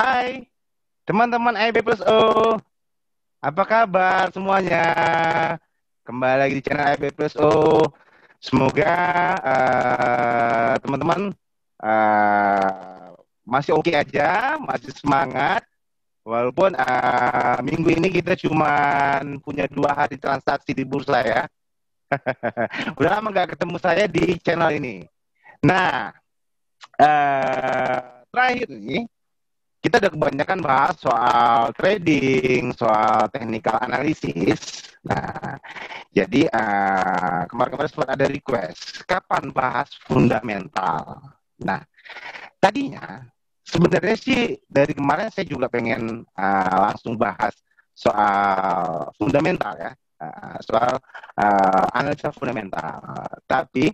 Hai, teman-teman IB Plus O. Apa kabar semuanya? Kembali lagi di channel IB Plus O. Semoga teman-teman masih oke aja, masih semangat. Walaupun minggu ini kita cuma punya 2 hari transaksi di bursa ya. Udah lama nggak ketemu saya di channel ini. Nah, terakhir nih kita udah kebanyakan bahas soal trading, soal technical analysis. Nah, jadi kemarin-kemarin sempat ada request, kapan bahas fundamental? Nah, tadinya sebenarnya sih dari kemarin saya juga pengen langsung bahas soal fundamental ya, soal analisa fundamental. Tapi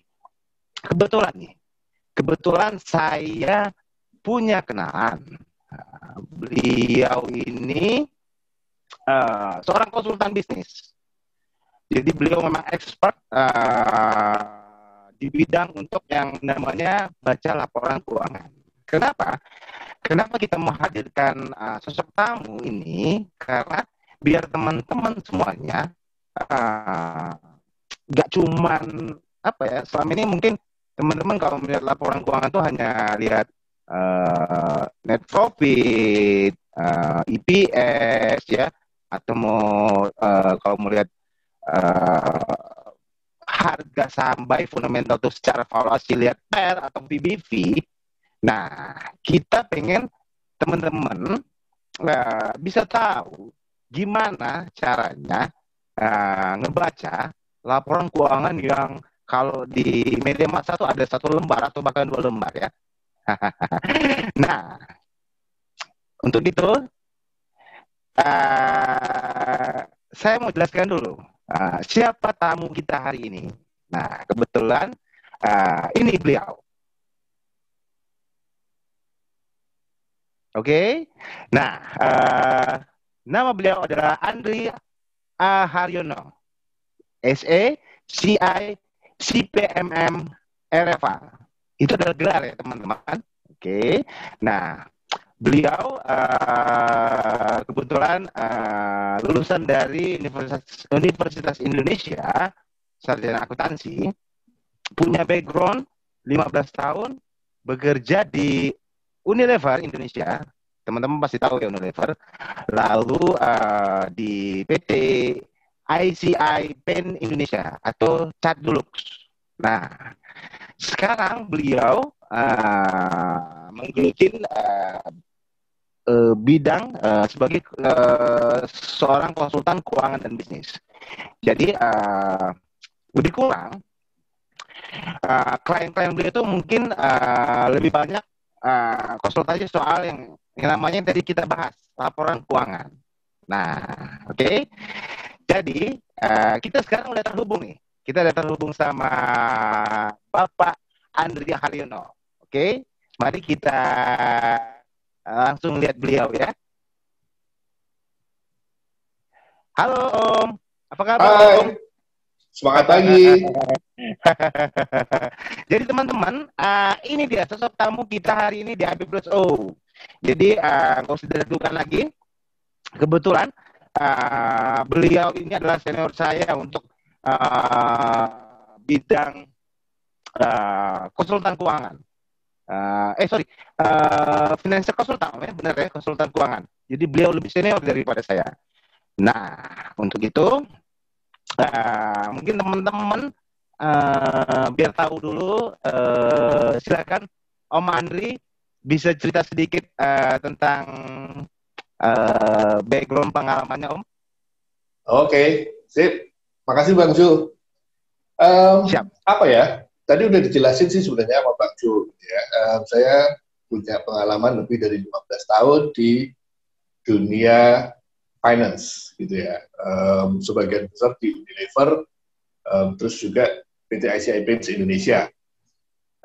kebetulan saya punya kenalan. Beliau ini seorang konsultan bisnis. Jadi beliau memang expert di bidang untuk yang namanya baca laporan keuangan. Kenapa? Kenapa kita menghadirkan sosok tamu ini? Karena biar teman-teman semuanya nggak cuman apa ya, selama ini mungkin teman-teman kalau melihat laporan keuangan tuh hanya lihat net profit, EPS ya, atau kalau mau lihat harga saham by fundamental tuh secara valuasi lihat PER atau PBV. Nah, kita pengen teman-teman bisa tahu gimana caranya ngebaca laporan keuangan yang kalau di media massa tuh ada 1 lembar atau bahkan 2 lembar ya. Nah, untuk itu saya mau jelaskan dulu siapa tamu kita hari ini. Nah, kebetulan ini beliau. Oke. Nah, nama beliau adalah Andri Haryono, SE, CI, CPMM, RFA. Itu adalah gelar ya teman-teman. Oke. Nah, beliau kebetulan lulusan dari Universitas Indonesia, sarjana akuntansi, punya background 15 tahun bekerja di Unilever Indonesia. Teman-teman pasti tahu ya Unilever. Lalu di PT ICI Pen Indonesia atau Cat Dulux. Nah, sekarang beliau menggeluti bidang sebagai seorang konsultan keuangan dan bisnis. Jadi lebih kurang klien-klien beliau itu mungkin lebih banyak konsultasi soal yang namanya yang tadi kita bahas, laporan keuangan. Nah, oke. Jadi kita sekarang udah terhubung nih. Kita udah terhubung sama Bapak Andri Haryono. Oke, mari kita langsung lihat beliau ya. Halo Om, apa kabar Om? Hai, semangat pagi. Jadi teman-teman, ini dia sosok tamu kita hari ini di IB Plus O. Jadi nggak usah diragukan lagi. Kebetulan beliau ini adalah senior saya untuk bidang konsultan keuangan. Financial konsultan ya, benar ya, konsultan keuangan. Jadi beliau lebih senior daripada saya. Nah, untuk itu mungkin teman-teman biar tahu dulu, silakan Om Andri bisa cerita sedikit tentang background pengalamannya Om. Oke, sip. Makasih Bang Ju. Siap. Apa ya? Tadi udah dijelasin sih sebenarnya sama Bang Ju. Ya. Saya punya pengalaman lebih dari 15 tahun di dunia finance, gitu ya. Sebagian besar di Unilever, terus juga PT ICI Paints Indonesia.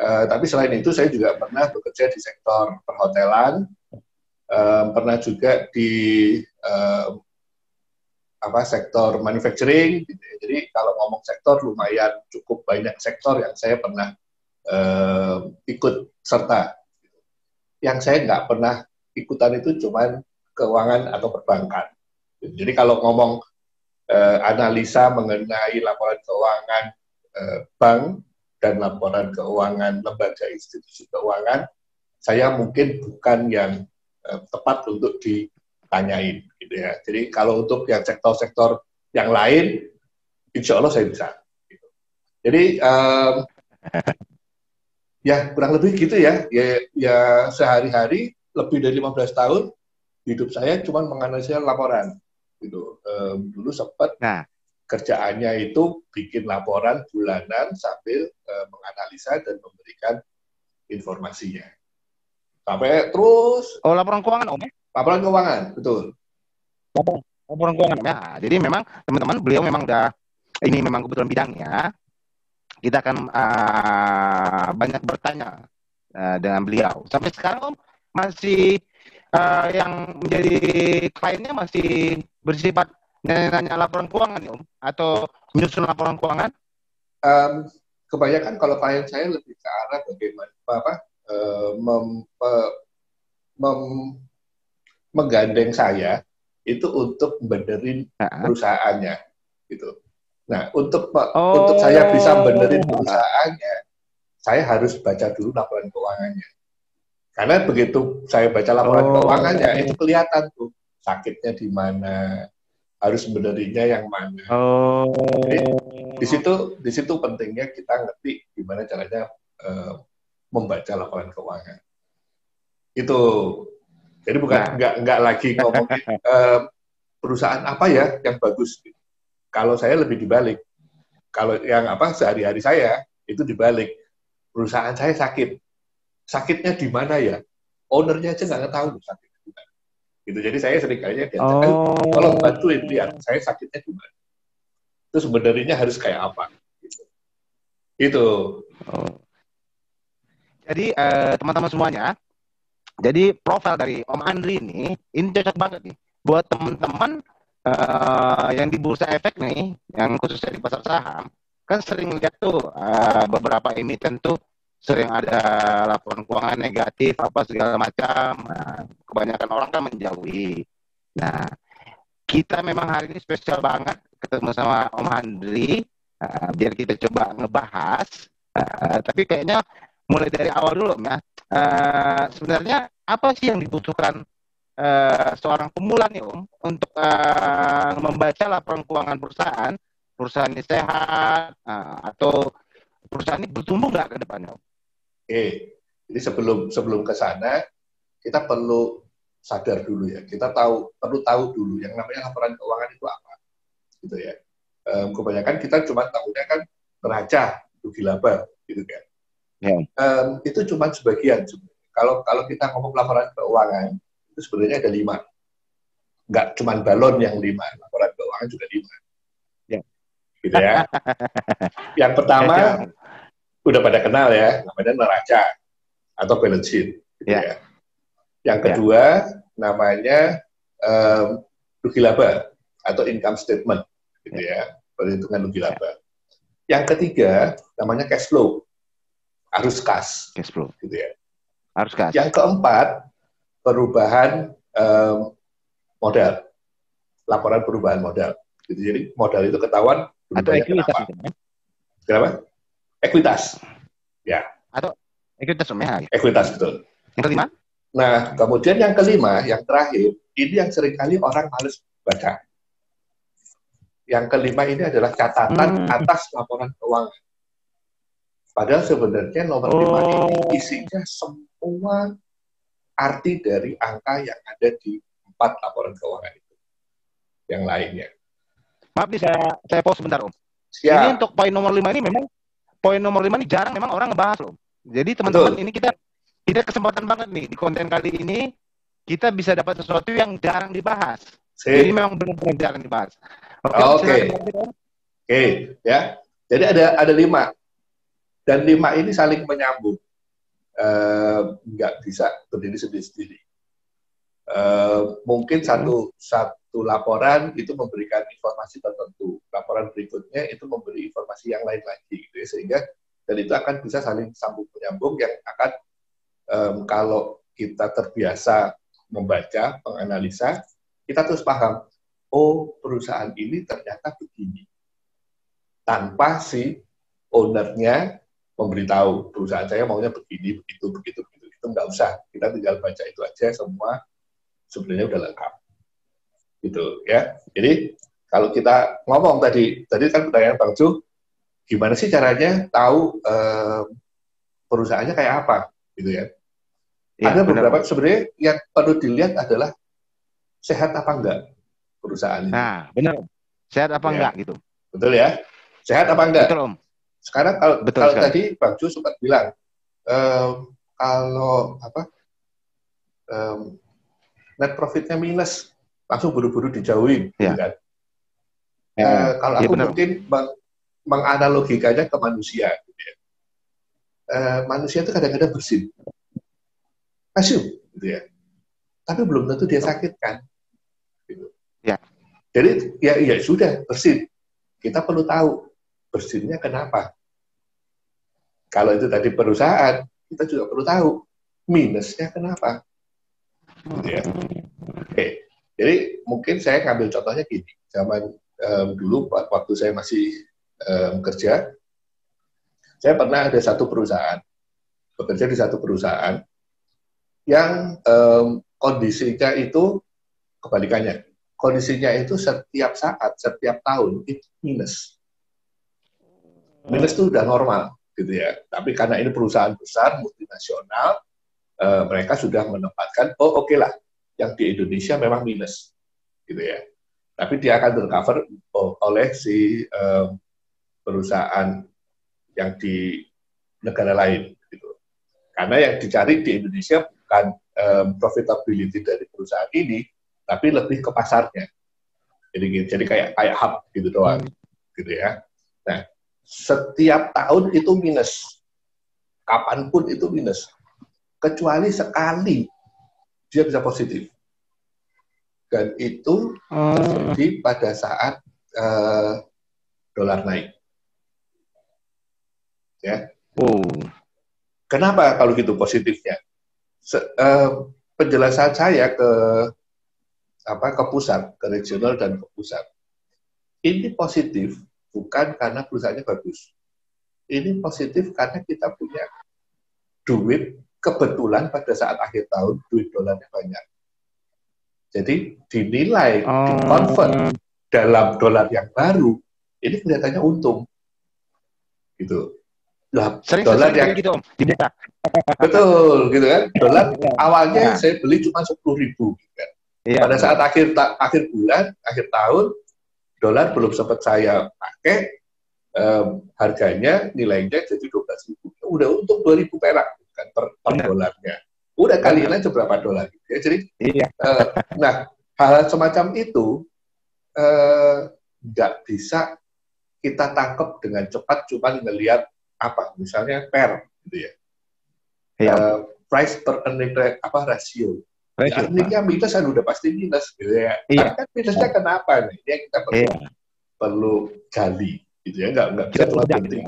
Tapi selain itu saya juga pernah bekerja di sektor perhotelan, pernah juga di sektor manufacturing, gitu ya. Jadi kalau ngomong sektor lumayan cukup banyak sektor yang saya pernah ikut serta. Yang saya nggak pernah ikutan itu cuman keuangan atau perbankan. Jadi kalau ngomong analisa mengenai laporan keuangan bank dan laporan keuangan lembaga institusi keuangan, saya mungkin bukan yang tepat untuk ditanyain, gitu ya. Jadi kalau untuk yang sektor-sektor yang lain, insya Allah saya bisa. Gitu. Jadi ya kurang lebih gitu ya. Ya sehari-hari lebih dari 15 tahun hidup saya cuma menganalisa laporan. Gitu. Dulu sempat Nah, kerjaannya itu bikin laporan bulanan sambil menganalisa dan memberikan informasinya. Sampai terus oh laporan keuangan Om ya? laporan keuangan, betul. Laporan keuangan Om ya. Jadi memang teman-teman beliau memang udah ini memang kebetulan bidangnya. Kita akan banyak bertanya dengan beliau. Sampai sekarang Om masih yang menjadi kliennya masih bersifat nanya laporan keuangan ya Om? Atau menyusun laporan keuangan? Kebanyakan kalau klien saya lebih ke arah bagaimana menggandeng saya itu untuk benerin perusahaannya, gitu. Nah, untuk saya bisa benerin perusahaannya, saya harus baca dulu laporan keuangannya. Karena begitu saya baca laporan keuangannya, itu kelihatan tuh sakitnya di mana, harus benerinnya yang mana. Jadi di situ pentingnya kita ngerti gimana caranya membaca laporan keuangan. Itu. Jadi bukan nggak lagi ngomongin perusahaan apa ya yang bagus. Kalau saya lebih dibalik. Kalau yang sehari-hari saya itu dibalik. Perusahaan saya sakit. Sakitnya di mana ya? Ownernya aja nggak tahu sakitnya di mana. Gitu. Jadi saya seringkali diajak, tolong bantuin lihat saya sakitnya di mana. Itu sebenarnya harus kayak apa? Gitu. Itu. Jadi teman-teman semuanya, jadi profil dari Om Andri ini cocok banget nih buat teman-teman yang di bursa efek nih, yang khususnya di pasar saham, kan sering lihat tuh beberapa emiten tuh sering ada laporan keuangan negatif apa segala macam. Nah, kebanyakan orang kan menjauhi. Nah, kita memang hari ini spesial banget ketemu sama Om Andri, biar kita coba ngebahas. Tapi kayaknya mulai dari awal dulu ya. Sebenarnya apa sih yang dibutuhkan seorang pemula nih Om untuk membaca laporan keuangan perusahaan, perusahaan ini sehat atau perusahaan ini bertumbuh nggak ke depannya Om? Oke, jadi sebelum ke sana kita perlu sadar dulu ya. Kita perlu tahu dulu yang namanya laporan keuangan itu apa, gitu ya. Kebanyakan kita cuma tahunya kan neraca, rugi laba, gitu kan. Itu cuma sebagian. Kalau kita ngomong laporan keuangan, itu sebenarnya ada 5. Nggak cuma balon yang 5, laporan keuangan juga 5. Gitu ya. Yang pertama, udah pada kenal ya, namanya neraca atau balance sheet. Gitu ya. Yang kedua, namanya rugi laba atau income statement. Gitu ya, perhitungan rugi laba. Yang ketiga, namanya cash flow. Arus kas. Cash flow. Gitu ya. Arus kas. Yang keempat, perubahan modal. Laporan perubahan modal. Gitu. Jadi modal itu ketahuan atau ekuitas. Kenapa? Ekuitas. Ya. Atau ekuitas ya. Ekuitas, betul. Yang kelima? Nah, kemudian yang kelima, yang terakhir, ini yang seringkali orang males baca. Yang kelima ini adalah catatan atas laporan keuangan. Padahal sebenarnya nomor 5 ini isinya semua arti dari angka yang ada di 4 laporan keuangan itu. Yang lainnya. Maaf nih, saya pause sebentar Om. Siap. Ini untuk poin nomor 5 ini memang, poin nomor 5 ini jarang memang orang ngebahas loh. Jadi teman-teman ini kita kesempatan banget nih, di konten kali ini, kita bisa dapat sesuatu yang jarang dibahas. Jadi memang benar-benar jarang dibahas. Oke. Ya. Jadi ada 5. Dan 5 ini saling menyambung. Nggak bisa berdiri sendiri-sendiri. Mungkin satu laporan itu memberikan informasi tertentu. Laporan berikutnya itu memberi informasi yang lain lagi. Gitu ya. Sehingga dan itu akan bisa saling sambung menyambung yang akan kalau kita terbiasa membaca, menganalisa, kita terus paham, oh perusahaan ini ternyata begini. Tanpa si ownernya memberitahu, perusahaan saya maunya begini, begitu, begitu, begitu. Itu nggak usah, kita tinggal baca itu aja, semua sebenarnya udah lengkap. Gitu ya. Jadi kalau kita ngomong tadi kan pertanyaan Bang Ju, gimana sih caranya tahu perusahaannya kayak apa, gitu ya. Ya, Ada benar, beberapa Om. sebenarnya yang perlu dilihat adalah sehat apa enggak perusahaan itu. Nah, benar, Om. Sehat apa Ya, enggak gitu? betul ya. Sehat apa enggak? Betul, Om. Sekarang Betul kalau sekali. tadi Bang Ju sempat bilang kalau apa net profitnya minus, langsung buru-buru dijauhin, gitu Ya. kan. Kalau Ya aku benar, Om. mungkin menganalogikanya ke manusia, gitu ya. Manusia itu kadang-kadang bersin, gitu ya. Tapi belum tentu dia sakit kan. Gitu. Ya. Jadi ya sudah bersin. Kita perlu tahu bersinnya kenapa. Kalau itu tadi perusahaan, kita juga perlu tahu minusnya kenapa. Gitu ya. Oke. Jadi mungkin saya ngambil contohnya gini. Zaman dulu waktu saya masih kerja, saya pernah ada satu perusahaan, bekerja di satu perusahaan yang kondisinya itu kebalikannya. Kondisinya itu setiap saat, setiap tahun itu minus. Minus itu udah normal, gitu ya. Tapi karena ini perusahaan besar, multinasional, mereka sudah menempatkan, oh oke lah, yang di Indonesia memang minus, gitu ya. Tapi dia akan tercover oleh si perusahaan yang di negara lain, gitu. Karena yang dicari di Indonesia bukan profitability dari perusahaan ini, tapi lebih ke pasarnya. Jadi kayak hub gitu doang, gitu ya. Nah, setiap tahun itu minus, kapanpun itu minus, kecuali sekali dia bisa positif. Dan itu terjadi pada saat dolar naik. Ya. Kenapa kalau gitu positifnya? Penjelasan saya ke pusat, ke regional dan ke pusat. Ini positif bukan karena perusahaannya bagus. Ini positif karena kita punya duit kebetulan pada saat akhir tahun duit dolarnya banyak. Jadi dinilai, dikonvert dalam dolar yang baru, ini kelihatannya untung. Gitu. Lah, dolar yang gitu, Om. betul, gitu kan? Dolar awalnya saya beli cuma 10.000, gitu kan. Pada saat akhir bulan, akhir tahun, dolar belum sempat saya pakai, harganya nilainya jadi 12.000. Udah untung 2.000 perak kan per dolarnya. Udah kaliin aja berapa dolar. Ya, jadi, nah hal semacam itu nggak bisa kita tangkap dengan cepat cuma ngelihat apa, misalnya gitu ya. Price per earning rasio. Ya, earningnya minus kan udah pasti minus, gitu ya. Tapi kan minusnya kenapa nih? Ya kita perlu gali, gitu ya. Nggak bisa cuma berhenti.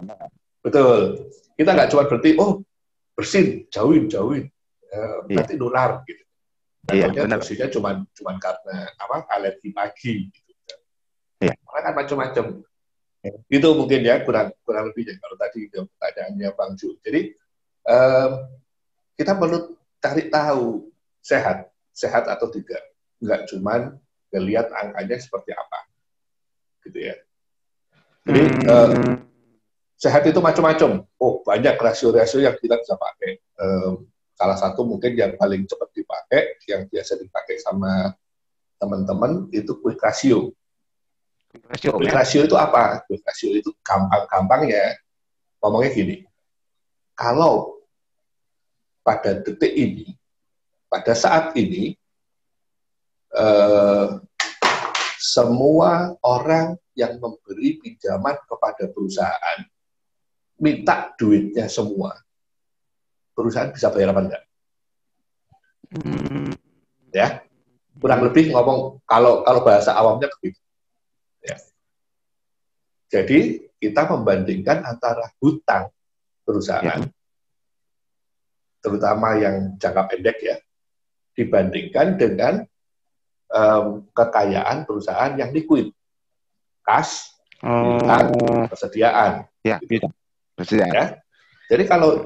Betul. Kita nggak cuma berhenti, oh bersin, jauhin, nanti nular, gitu. Contohnya bersihnya cuma karena alergi pagi, gitu. Karena kan macam-macam. Itu mungkin ya kurang lebih ya kalau tadi pertanyaannya Bang Ju. Jadi kita perlu cari tahu sehat atau tidak. Nggak cuma ngelihat angkanya seperti apa, gitu ya. Jadi sehat itu macam-macam. Oh, banyak rasio-rasio yang kita bisa pakai. Salah satu mungkin yang paling cepat dipakai, yang biasa dipakai sama teman-teman, itu quick ratio. Quick ratio itu apa? Quick ratio itu gampang-gampangnya ngomongnya gini. Kalau pada detik ini, pada saat ini, semua orang yang memberi pinjaman kepada perusahaan minta duitnya semua, perusahaan bisa bayar apa enggak? Ya, kurang lebih ngomong kalau bahasa awamnya begitu. Ya. Jadi kita membandingkan antara hutang perusahaan, terutama yang jangka pendek ya, dibandingkan dengan kekayaan perusahaan yang liquid, kas, piutang, persediaan. Ya, gitu. persediaan. Ya. Jadi kalau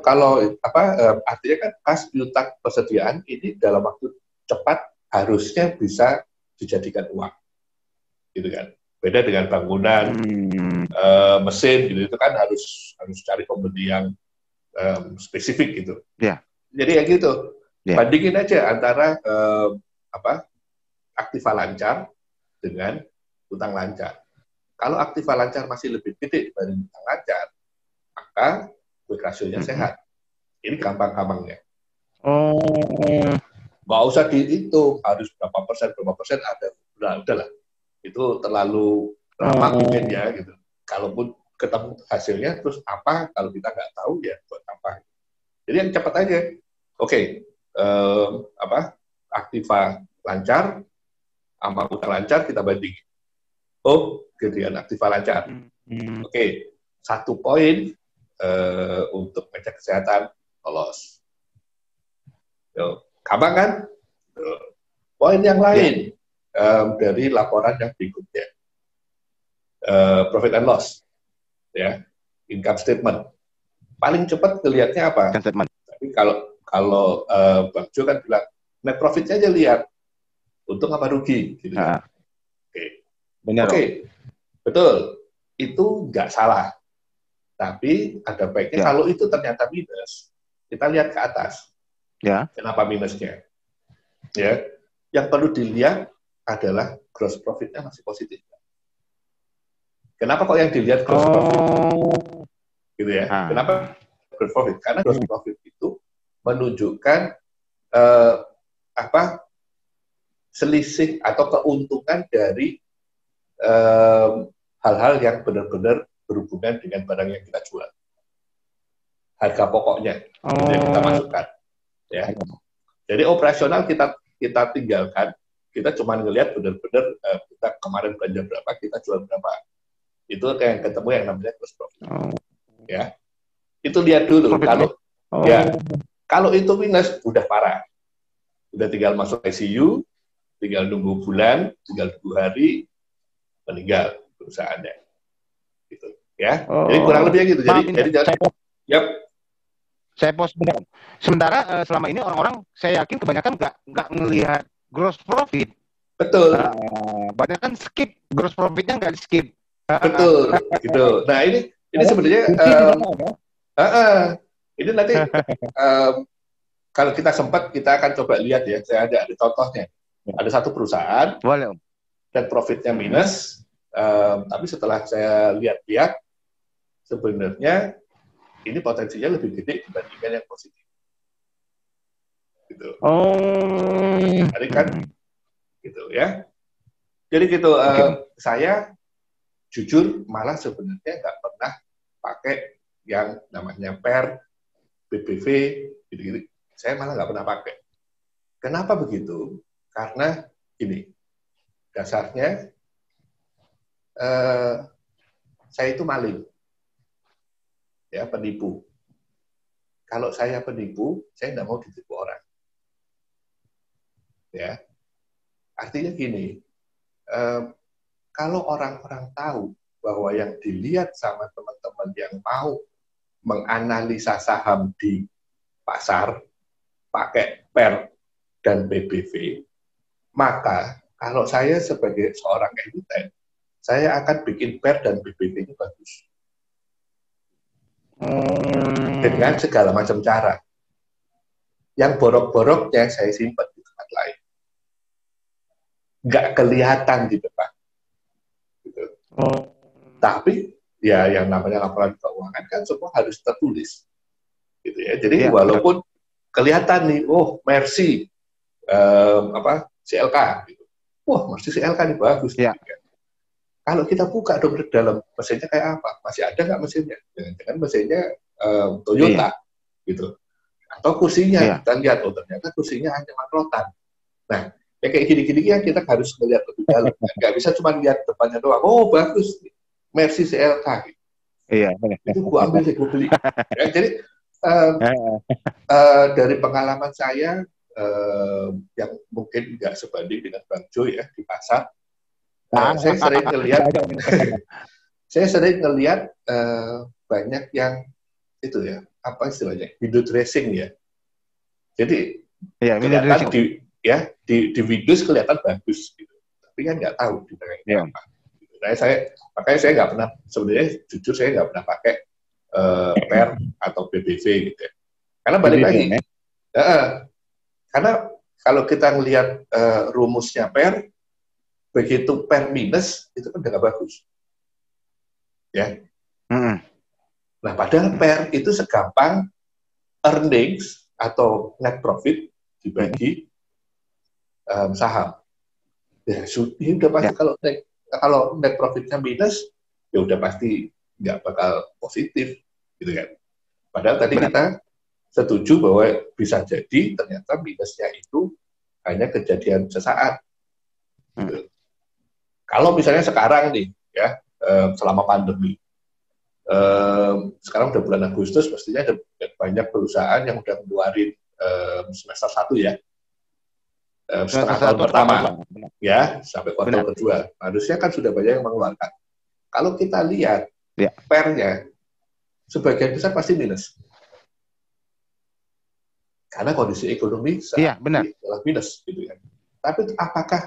artinya kan kas, piutang, persediaan ini dalam waktu cepat harusnya bisa dijadikan uang, gitu kan. Beda dengan bangunan, mesin, gitu itu kan harus cari pembeli yang spesifik gitu. Ya. Jadi ya gitu. Ya. Bandingin aja antara aktiva lancar dengan utang lancar. Kalau aktiva lancar masih lebih gede dibanding utang lancar, maka quick ratio-nya sehat. Ini gampang-gampangnya. Nggak usah dihitung, harus berapa persen ada. Udahlah. Itu terlalu lama mungkin ya, gitu. Kalaupun ketemu hasilnya, terus apa? Kalau kita nggak tahu, ya buat apa? Jadi yang cepat aja. Oke, aktiva lancar, sama utang lancar kita bandingin. Oh, gedean aktiva lancar. Oke, 1 poin untuk ngecek kesehatan lolos. Gampang kan? Poin yang lain dari laporan yang berikutnya, profit and loss, ya, income statement. Paling cepat kelihatnya apa? Tapi kalau Bang Jo kan bilang net profitnya aja lihat, untung apa rugi, gitu kan? Oke, betul, itu nggak salah. Tapi ada baiknya kalau itu ternyata minus, kita lihat ke atas. Ya. Kenapa minusnya? Ya, yang perlu dilihat adalah gross profit-nya masih positif. Kenapa kok yang dilihat gross profit? Gitu ya. Kenapa gross profit? Karena gross profit itu menunjukkan selisih atau keuntungan dari hal-hal yang benar-benar berhubungan dengan barang yang kita jual. Harga pokoknya yang kita masukkan. Ya. Jadi operasional kita tinggalkan, kita cuma ngelihat benar-benar kita kemarin belanja berapa, kita jual berapa. Itu kayak ketemu yang namanya gross profit. Ya. Itu lihat dulu. Kalau itu minus, udah parah. Udah tinggal masuk ICU, tinggal nunggu bulan, tinggal 2 hari, meninggal perusahaannya. Gitu. Ya. Jadi kurang lebih gitu. Saya pos benar. Sementara selama ini orang-orang, saya yakin kebanyakan nggak ngelihat gross profit. Betul. Banyak kan skip, gross profitnya nggak di skip. Betul, gitu. Nah ini sebenarnya ini nanti kalau kita sempat kita akan coba lihat ya. Saya ada contohnya. Ada satu perusahaan dan profitnya minus, tapi setelah saya lihat-lihat sebenarnya ini potensinya lebih gede dibandingkan yang positif. Gitu. Jadi kan, gitu ya. Jadi gitu, saya jujur malah sebenarnya nggak pernah pakai yang namanya PER, BBV, gitu-gitu. Saya malah nggak pernah pakai. Kenapa begitu? Karena gini, dasarnya saya itu maling. Ya, penipu. Kalau saya penipu, saya nggak mau ditipu orang. Ya, artinya gini, kalau orang-orang tahu bahwa yang dilihat sama teman-teman yang mau menganalisa saham di pasar pakai PER dan BBV, maka kalau saya sebagai seorang emiten, saya akan bikin PER dan BBV ini bagus. Dengan segala macam cara. Yang borok-boroknya saya simpan di tempat lain. Nggak kelihatan di depan. Gitu. Tapi, ya yang namanya laporan keuangan kan semua harus tertulis. Gitu ya. Jadi walaupun kelihatan nih, oh Mercy, CLK. Gitu. Wah, Mercy CLK nih bagus. Ya. Gitu. Kalau kita buka dong dalam mesinnya kayak apa? Masih ada nggak mesinnya? Jangan-jangan mesinnya Toyota, gitu. Atau kursinya, kita lihat, oh ternyata kursinya hanya makrotan. Nah, kayak gini-gini yang kita harus melihat lebih dalam. Nggak bisa cuma lihat depannya doang. Oh bagus, Mercy CLK. Gitu. Iya. Itu gua ambil, gua beli. Ya, jadi dari pengalaman saya, yang mungkin nggak sebanding dengan Bang Jo ya di pasar. Saya sering ngelihat, banyak yang itu ya, apa istilahnya, window dressing ya. Jadi kelihatan di Windows kelihatan bagus, gitu. Tapi kan nggak tahu di belakangnya apa. Makanya saya nggak pernah, sebenarnya jujur saya nggak pernah pakai PER atau BBV gitu ya. Karena balik lagi, karena kalau kita ngelihat rumusnya PER, begitu PER minus itu kan nggak bagus, ya. Nah, padahal PER itu segampang earnings atau net profit dibagi saham. Ya, ini udah pasti kalau net profitnya minus, ya udah pasti nggak bakal positif, gitu kan. Padahal tadi kita setuju bahwa bisa jadi ternyata minusnya itu hanya kejadian sesaat. Gitu. Kalau misalnya sekarang nih, ya selama pandemi, sekarang udah bulan Agustus, pastinya ada banyak perusahaan yang udah ngeluarin semester 1 ya, setengah tahun pertama, ya sampai kuartal kedua. Harusnya kan sudah banyak yang mengeluarkan. Kalau kita lihat PER-nya, sebagian besar pasti minus. Karena kondisi ekonomi adalah minus, gitu kan. Tapi apakah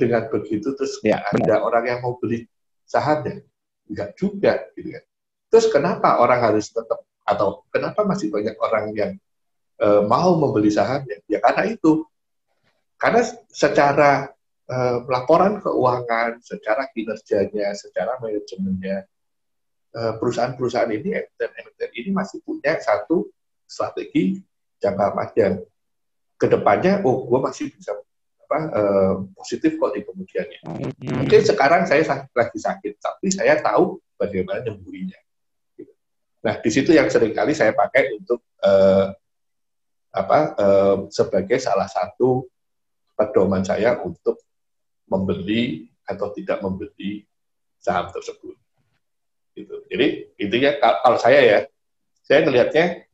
dengan begitu terus ada orang yang mau beli sahamnya? Enggak juga, gitu kan. Terus kenapa orang harus tetap, atau kenapa masih banyak orang yang mau membeli sahamnya? Ya karena itu. Karena secara laporan keuangan, secara kinerjanya, secara manajemennya, perusahaan-perusahaan ini, emiten ini masih punya satu strategi jangka panjang. Kedepannya, gue masih bisa positif kok di kemudiannya. Mungkin sekarang saya lagi sakit, tapi saya tahu bagaimana nyembuhinya. Nah, di situ yang seringkali saya pakai untuk sebagai salah satu pedoman saya untuk membeli atau tidak membeli saham tersebut. Gitu. Jadi intinya kalau saya ngelihatnya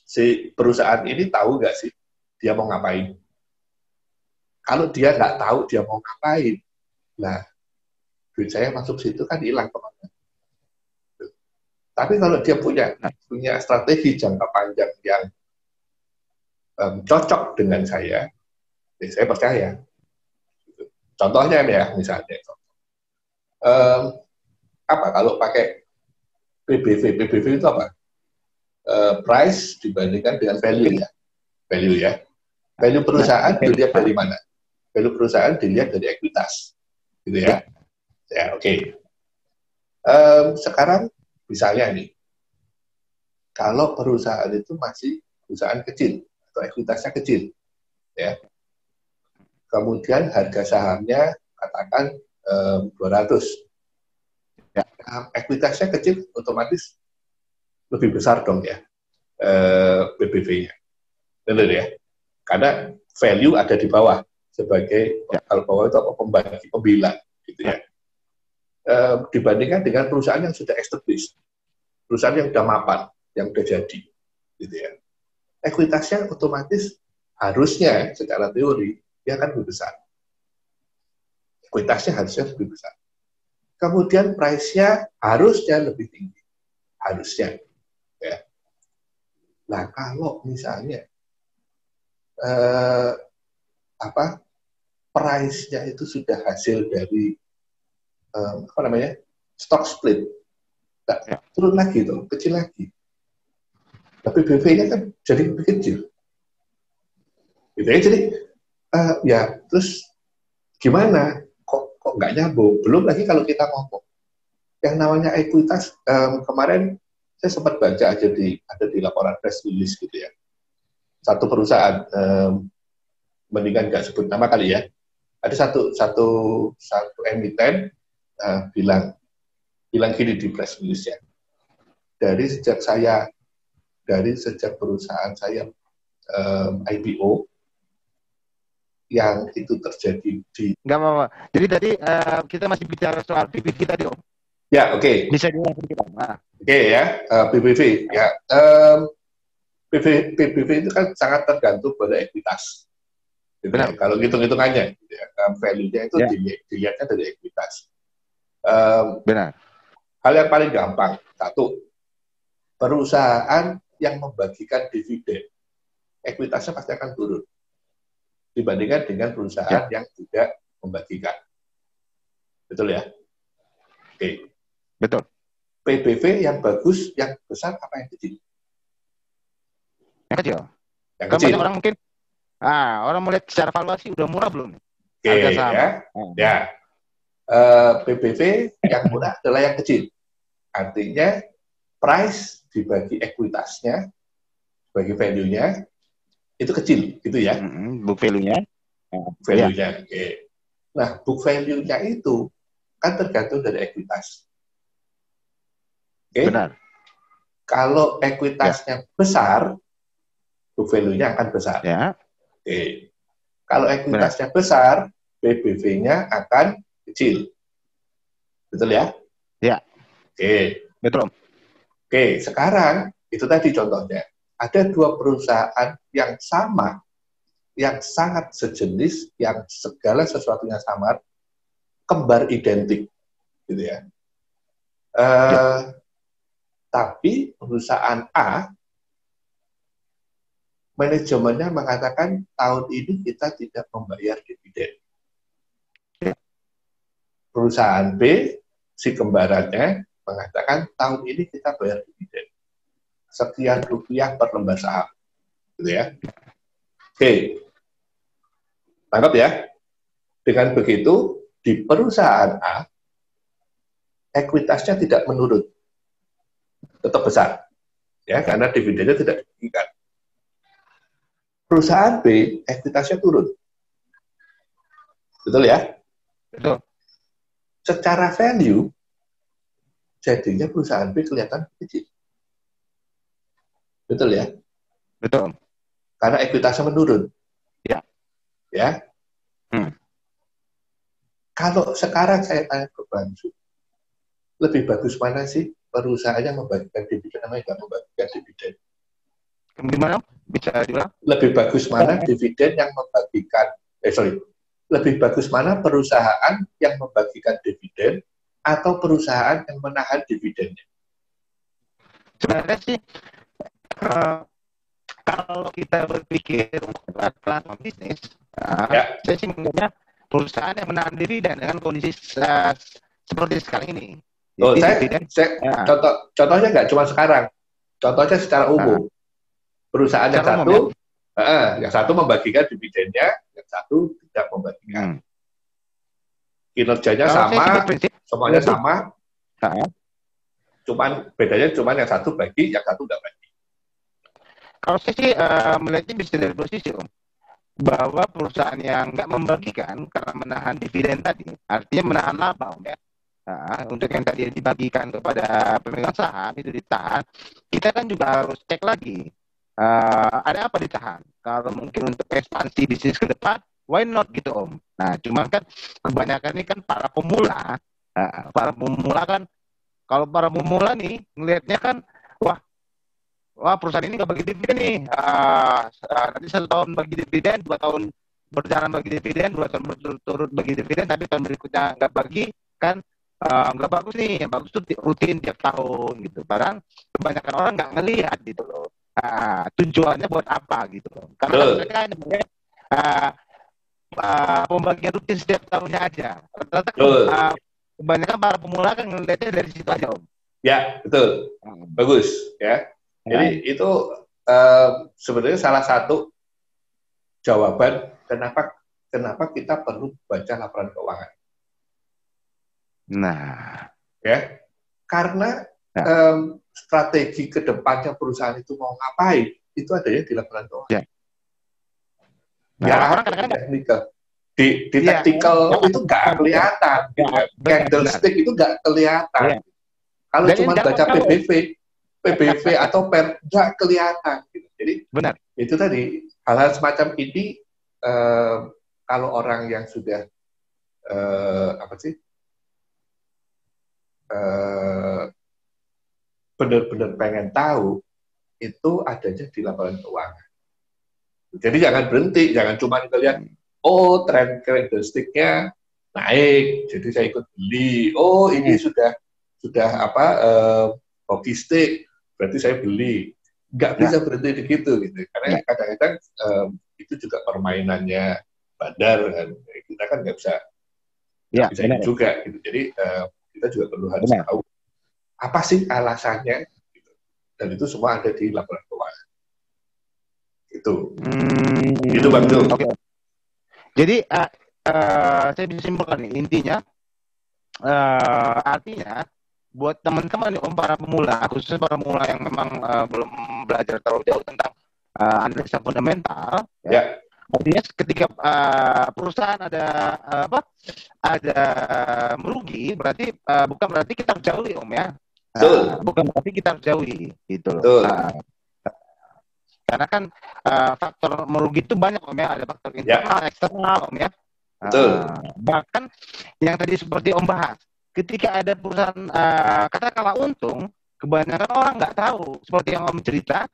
si perusahaan ini tahu nggak sih dia mau ngapain. Kalau dia nggak tahu dia mau ngapain, nah duit saya masuk situ kan hilang kemana. Tapi kalau dia punya strategi jangka panjang yang cocok dengan saya percaya. Contohnya ya, misalnya, kalau pakai PBV itu apa? Price dibandingkan dengan value ya. Value perusahaan dilihat dari mana? Value perusahaan dilihat dari ekuitas, gitu ya. Ya, oke. Sekarang misalnya nih, kalau perusahaan itu masih perusahaan kecil atau ekuitasnya kecil, ya. Kemudian harga sahamnya katakan 200. Ya, ekuitasnya kecil, otomatis lebih besar dong ya BBV-nya. Benar ya? Karena value ada di bawah sebagai kalau bawah itu apa, pembagi, pembilang gitu ya. Dibandingkan dengan perusahaan yang sudah established, perusahaan yang sudah mapan, yang sudah jadi gitu ya. Ekuitasnya otomatis harusnya secara teori dia akan lebih besar. Ekuitasnya harusnya lebih besar. Kemudian price-nya harusnya lebih tinggi. Harusnya. Ya. Nah, kalau misalnya price-nya itu sudah hasil dari stock split. Nah, turun lagi tuh, kecil lagi. Tapi BV-nya kan jadi lebih kecil. Gitu ya, jadi terus gimana? Kok nggak nyambung? Belum lagi kalau kita ngomong yang namanya ekuitas, kemarin saya sempat baca aja ada di laporan press release gitu ya. Satu perusahaan, mendingan nggak sebut nama kali ya. Ada satu emiten bilang gini di press release-nya. Dari sejak perusahaan saya IPO, yang itu terjadi di... Nggak apa-apa. Jadi tadi kita masih bicara soal PPV tadi, Om. Ya, oke. Bisa diulang sedikit, Om. Oke ya, PPV. Ya, PBV itu kan sangat tergantung pada ekuitas. Gitu ya. Kalau hitung-hitungannya, gitu ya. Value-nya itu dilihatnya dari ekuitas. Benar. Hal yang paling gampang, satu, perusahaan yang membagikan dividen, ekuitasnya pasti akan turun dibandingkan dengan perusahaan yang tidak membagikan. Betul ya? Oke. Betul. PBV yang bagus, yang besar, apa yang kecil? Yang kecil. Yang kan kecil. Banyak orang mungkin, orang melihat secara valuasi udah murah belum? Oke, harga saham. Ya. PBV yang murah adalah yang kecil. Artinya price dibagi ekuitasnya, bagi value-nya, itu kecil, gitu ya? Book value-nya. Value-nya, oke. Nah, book value-nya itu kan tergantung dari ekuitas. Oke? Benar. Kalau ekuitasnya besar, book value-nya akan besar. Ya. Oke. Kalau ekuitasnya besar, PBV-nya akan kecil. Betul ya? Ya. Oke. Betul. Oke, sekarang itu tadi contohnya. Ada dua perusahaan yang sama, yang sangat sejenis, yang segala sesuatunya sama, kembar identik, gitu ya. Tapi perusahaan A, manajemennya mengatakan tahun ini kita tidak membayar dividen. Perusahaan B, si kembarannya mengatakan tahun ini kita bayar dividen. Sekian rupiah per lembar saham, gitu ya. Oke, tangkap ya. Dengan begitu, di perusahaan A, ekuitasnya tidak menurun, tetap besar, ya, karena dividennya tidak dibagikan. Perusahaan B, ekuitasnya turun, betul ya? Betul. Secara value, jadinya perusahaan B kelihatan kecil, betul ya? Betul. Karena ekuitasnya menurun. Ya. Kalau sekarang saya tanya ke Bang Su, lebih bagus mana sih perusahaan yang membagikan dividen sama yang nggak membagikan dividen? Gimana? Bisa diulang? Lebih bagus mana dividen yang membagikan, lebih bagus mana perusahaan yang membagikan dividen atau perusahaan yang menahan dividennya? Sebenarnya sih, kalau kita berpikir platform bisnis, saya sih melihatnya perusahaan yang menahan dividen dengan kondisi seperti sekarang ini. Contohnya nggak cuma sekarang, contohnya secara umum. Perusahaan yang satu, yang satu membagikan dividennya, yang satu tidak membagikan. Kinerjanya sama, semuanya sama. Bedanya cuma yang satu bagi, yang satu nggak bagi. Kalau saya sih melihatnya bisa dari posisi, bahwa perusahaan yang nggak membagikan karena menahan dividen tadi, artinya menahan laba, ya. Untuk yang tadi dibagikan kepada pemegang saham itu ditahan, kita kan juga harus cek lagi ada apa ditahan. Kalau mungkin untuk ekspansi bisnis ke depan, why not gitu Om. Nah, cuma kan kebanyakan ini kan para pemula kan, kalau para pemula nih ngelihatnya kan, wah perusahaan ini nggak bagi dividen nih, nanti 1 tahun bagi dividen, 2 tahun berjalan bagi dividen, 2 tahun berturut bagi dividen, tapi tahun berikutnya nggak bagi, kan nggak bagus nih. Yang bagus tuh rutin tiap tahun gitu. Padahal kebanyakan orang nggak ngelihat gitu loh, tujuannya buat apa gitu loh. Karena mereka hanya pembagian rutin setiap tahunnya aja. Ternyata kebanyakan para pemula kan ngelihatnya dari situ aja Om. Ya, betul. Bagus ya. Jadi itu sebenarnya salah satu jawaban kenapa kita perlu baca laporan keuangan. Nah, ya, karena strategi ke depannya perusahaan itu mau ngapain, itu adanya di laporan keuangan. Ya, orang kadang-kadang teknikal. Di tactical itu nggak kelihatan. Candlestick itu nggak kelihatan. Kalau cuma baca PBV atau PER nggak kelihatan. Gitu. Jadi benar. Itu tadi hal-hal semacam ini kalau orang yang sudah benar-benar pengen tahu, itu adanya di laporan keuangan. Jadi jangan berhenti, jangan cuma kita lihat, oh tren candlestick-nya naik, jadi saya ikut beli. Oh ini sudah apa hockey stick, berarti saya beli. Nggak bisa berhenti di gitu, karena kadang-kadang itu juga permainannya bandar kan, kita kan nggak bisa ini juga gitu. Jadi kita juga perlu harus tahu apa sih alasannya, gitu. Dan itu semua ada di laporan keuangan. Itu Bang Jo. Okay. Jadi saya bisa simpulkan nih, intinya artinya buat teman-teman nih, para pemula, khususnya para pemula yang memang belum belajar terlalu jauh tentang analisa fundamental, artinya ketika perusahaan ada merugi, berarti bukan berarti kita harus jauhi Om ya. Bukan berarti kita harus jauhi gitu loh. Karena kan faktor merugi itu banyak Om ya, ada faktor internal, eksternal Om ya. Bahkan yang tadi seperti Om bahas, ketika ada perusahaan katakanlah untung, kebanyakan orang nggak tahu, seperti yang Om cerita,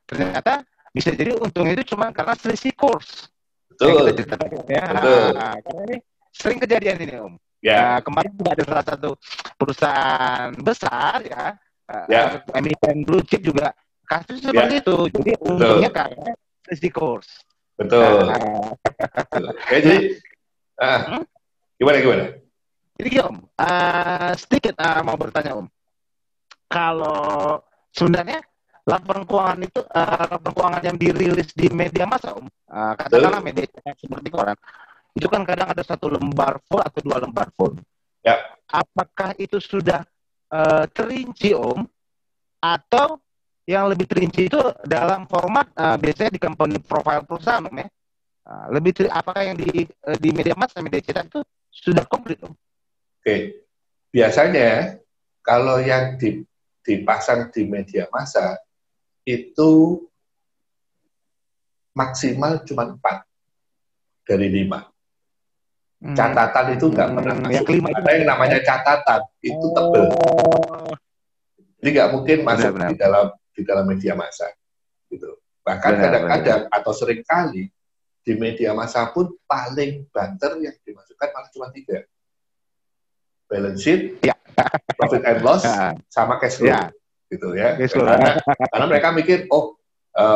ternyata bisa jadi untung itu cuma karena selisih kurs. Yang kita ceritakan ya. Karena ini sering kejadian ini Om. Kemarin juga ada salah satu perusahaan besar ya, emiten blue chip juga kasus seperti itu. Jadi untungnya karena selisih kurs. Jadi gimana? Jadi Om, sedikit mau bertanya Om. Kalau sebenarnya laporan keuangan itu laporan keuangan yang dirilis di media massa Om, katakanlah media seperti koran, itu kan kadang ada 1 lembar full atau 2 lembar full. Apakah itu sudah terinci Om, atau yang lebih terinci itu dalam format biasanya di company profile perusahaan Om ya? Apakah yang di media massa, media cetak itu sudah komplit Om? Oke, biasanya kalau yang dipasang di media massa itu maksimal cuma 4 dari 5. Catatan itu nggak pernah masuk. Karena yang namanya catatan itu tebel. Jadi nggak mungkin masuk di dalam media massa. Gitu. Bahkan kadang-kadang atau seringkali di media massa pun paling banter yang dimasukkan malah cuma 3. Balance sheet, profit and loss, sama cash flow, gitu ya. Karena mereka mikir,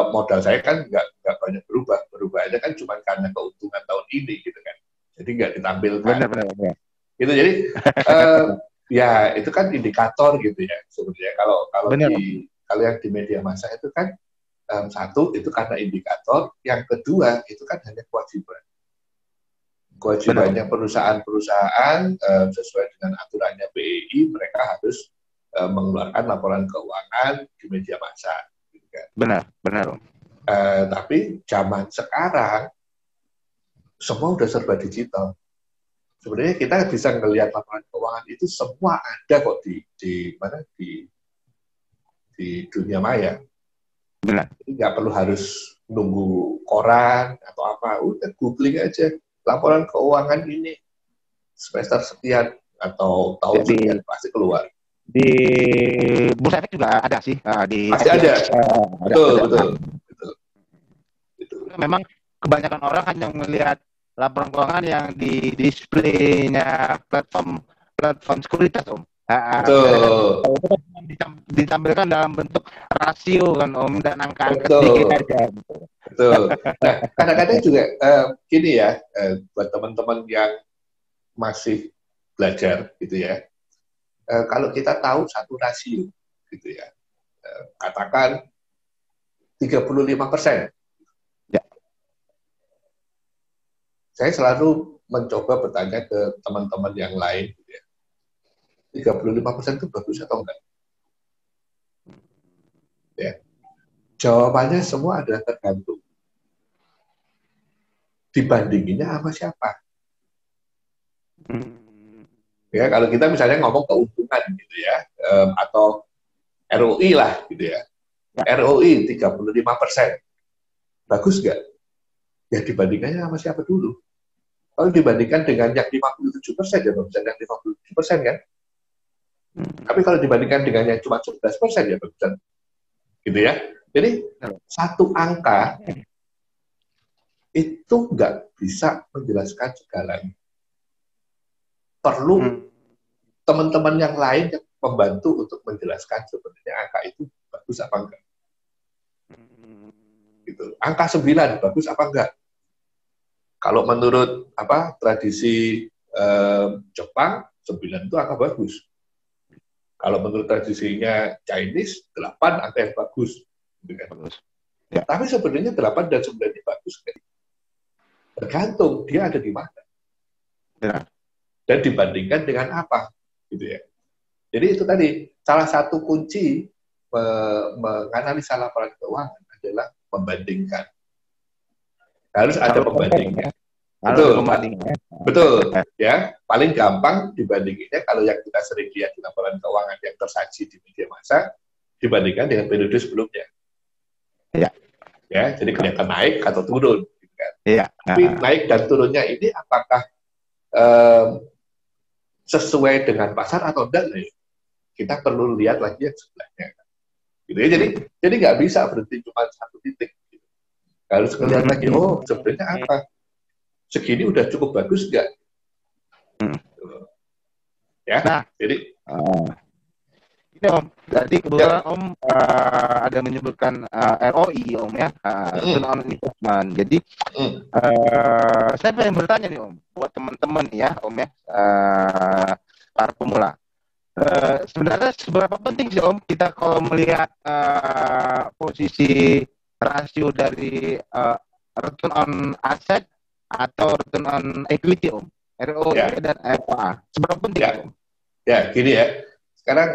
modal saya kan nggak banyak berubahnya kan cuma karena keuntungan tahun ini, gitu kan. Jadi nggak ditampilkan. Benar. Gitu, jadi ya itu kan indikator gitu ya sebenarnya. Kalau yang di media massa itu kan satu itu karena indikator, yang kedua itu kan hanya kewajibannya perusahaan-perusahaan sesuai dengan aturannya BEI, mereka harus mengeluarkan laporan keuangan di media massa. Gitu kan. Benar. Tapi zaman sekarang semua udah serba digital. Sebenarnya kita bisa melihat laporan keuangan itu semua ada kok di dunia maya. Benar. Jadi nggak perlu harus nunggu koran atau apa, udah googling aja. Laporan keuangan ini semester sekian atau tahun sekian pasti keluar. Di Bursa Efek juga ada sih. Pasti ada. Betul. Memang kebanyakan orang hanya melihat laporan keuangan yang di display-nya platform sekuritas Om. Betul. Ditampilkan dalam bentuk rasio kan Om, dan angka sedikit aja. Betul. Nah, kadang-kadang juga gini ya, buat teman-teman yang masih belajar gitu ya, kalau kita tahu satu rasio gitu ya, katakan 35%. Saya selalu mencoba bertanya ke teman-teman yang lain gitu ya, 35% itu bagus atau enggak? Ya. Jawabannya semua adalah tergantung. Dibandinginnya sama siapa? Ya, kalau kita misalnya ngomong keuntungan gitu ya, atau ROI lah gitu ya. ROI 35%. Bagus nggak? Ya dibandingkannya sama siapa dulu? Kalau dibandingkan dengan yang 57%, ya bagusan yang 57% kan? Tapi kalau dibandingkan dengan yang cuma 11%, ya bagusan gitu ya. Jadi satu angka itu nggak bisa menjelaskan segalanya. Perlu teman-teman yang lain yang membantu untuk menjelaskan sebenarnya angka itu bagus apa enggak. Gitu. Angka 9 bagus apa enggak? Kalau menurut tradisi Jepang, 9 itu angka bagus. Kalau menurut tradisinya Chinese, 8 angka yang bagus. Gitu kan? Ya. Tapi sebenarnya 8 dan 9 ini bagus. Kan? Tergantung dia ada di mana. Ya. Dan dibandingkan dengan apa. Gitu ya. Jadi itu tadi, salah satu kunci menganalisa laporan keuangan adalah membandingkan. Harus ada pembandingnya. Betul, ya. Paling gampang dibandinginnya kalau yang kita sering lihat di laporan keuangan yang tersaji di media massa dibandingkan dengan periode sebelumnya. Ya. Ya, jadi kelihatan naik atau turun. Gitu kan. Ya. Tapi naik dan turunnya ini apakah sesuai dengan pasar atau enggak? Kita perlu lihat lagi yang sebelahnya. Gitu ya. Jadi nggak bisa berhenti cuma satu titik. Gitu. Harus melihat lagi, oh sebenarnya apa? Segini udah cukup bagus nggak? Ya, nah, jadi ini Om, tadi kebetulan Om ada menyebutkan ROI Om ya, return on investment. Jadi saya pengen bertanya nih Om, buat teman-teman ya Om ya, para pemula. Sebenarnya seberapa penting sih Om kita kalau melihat posisi rasio dari return on asset atau return on equity Om, ROE dan ROA, seberapa penting Om? Ya, gini ya. Sekarang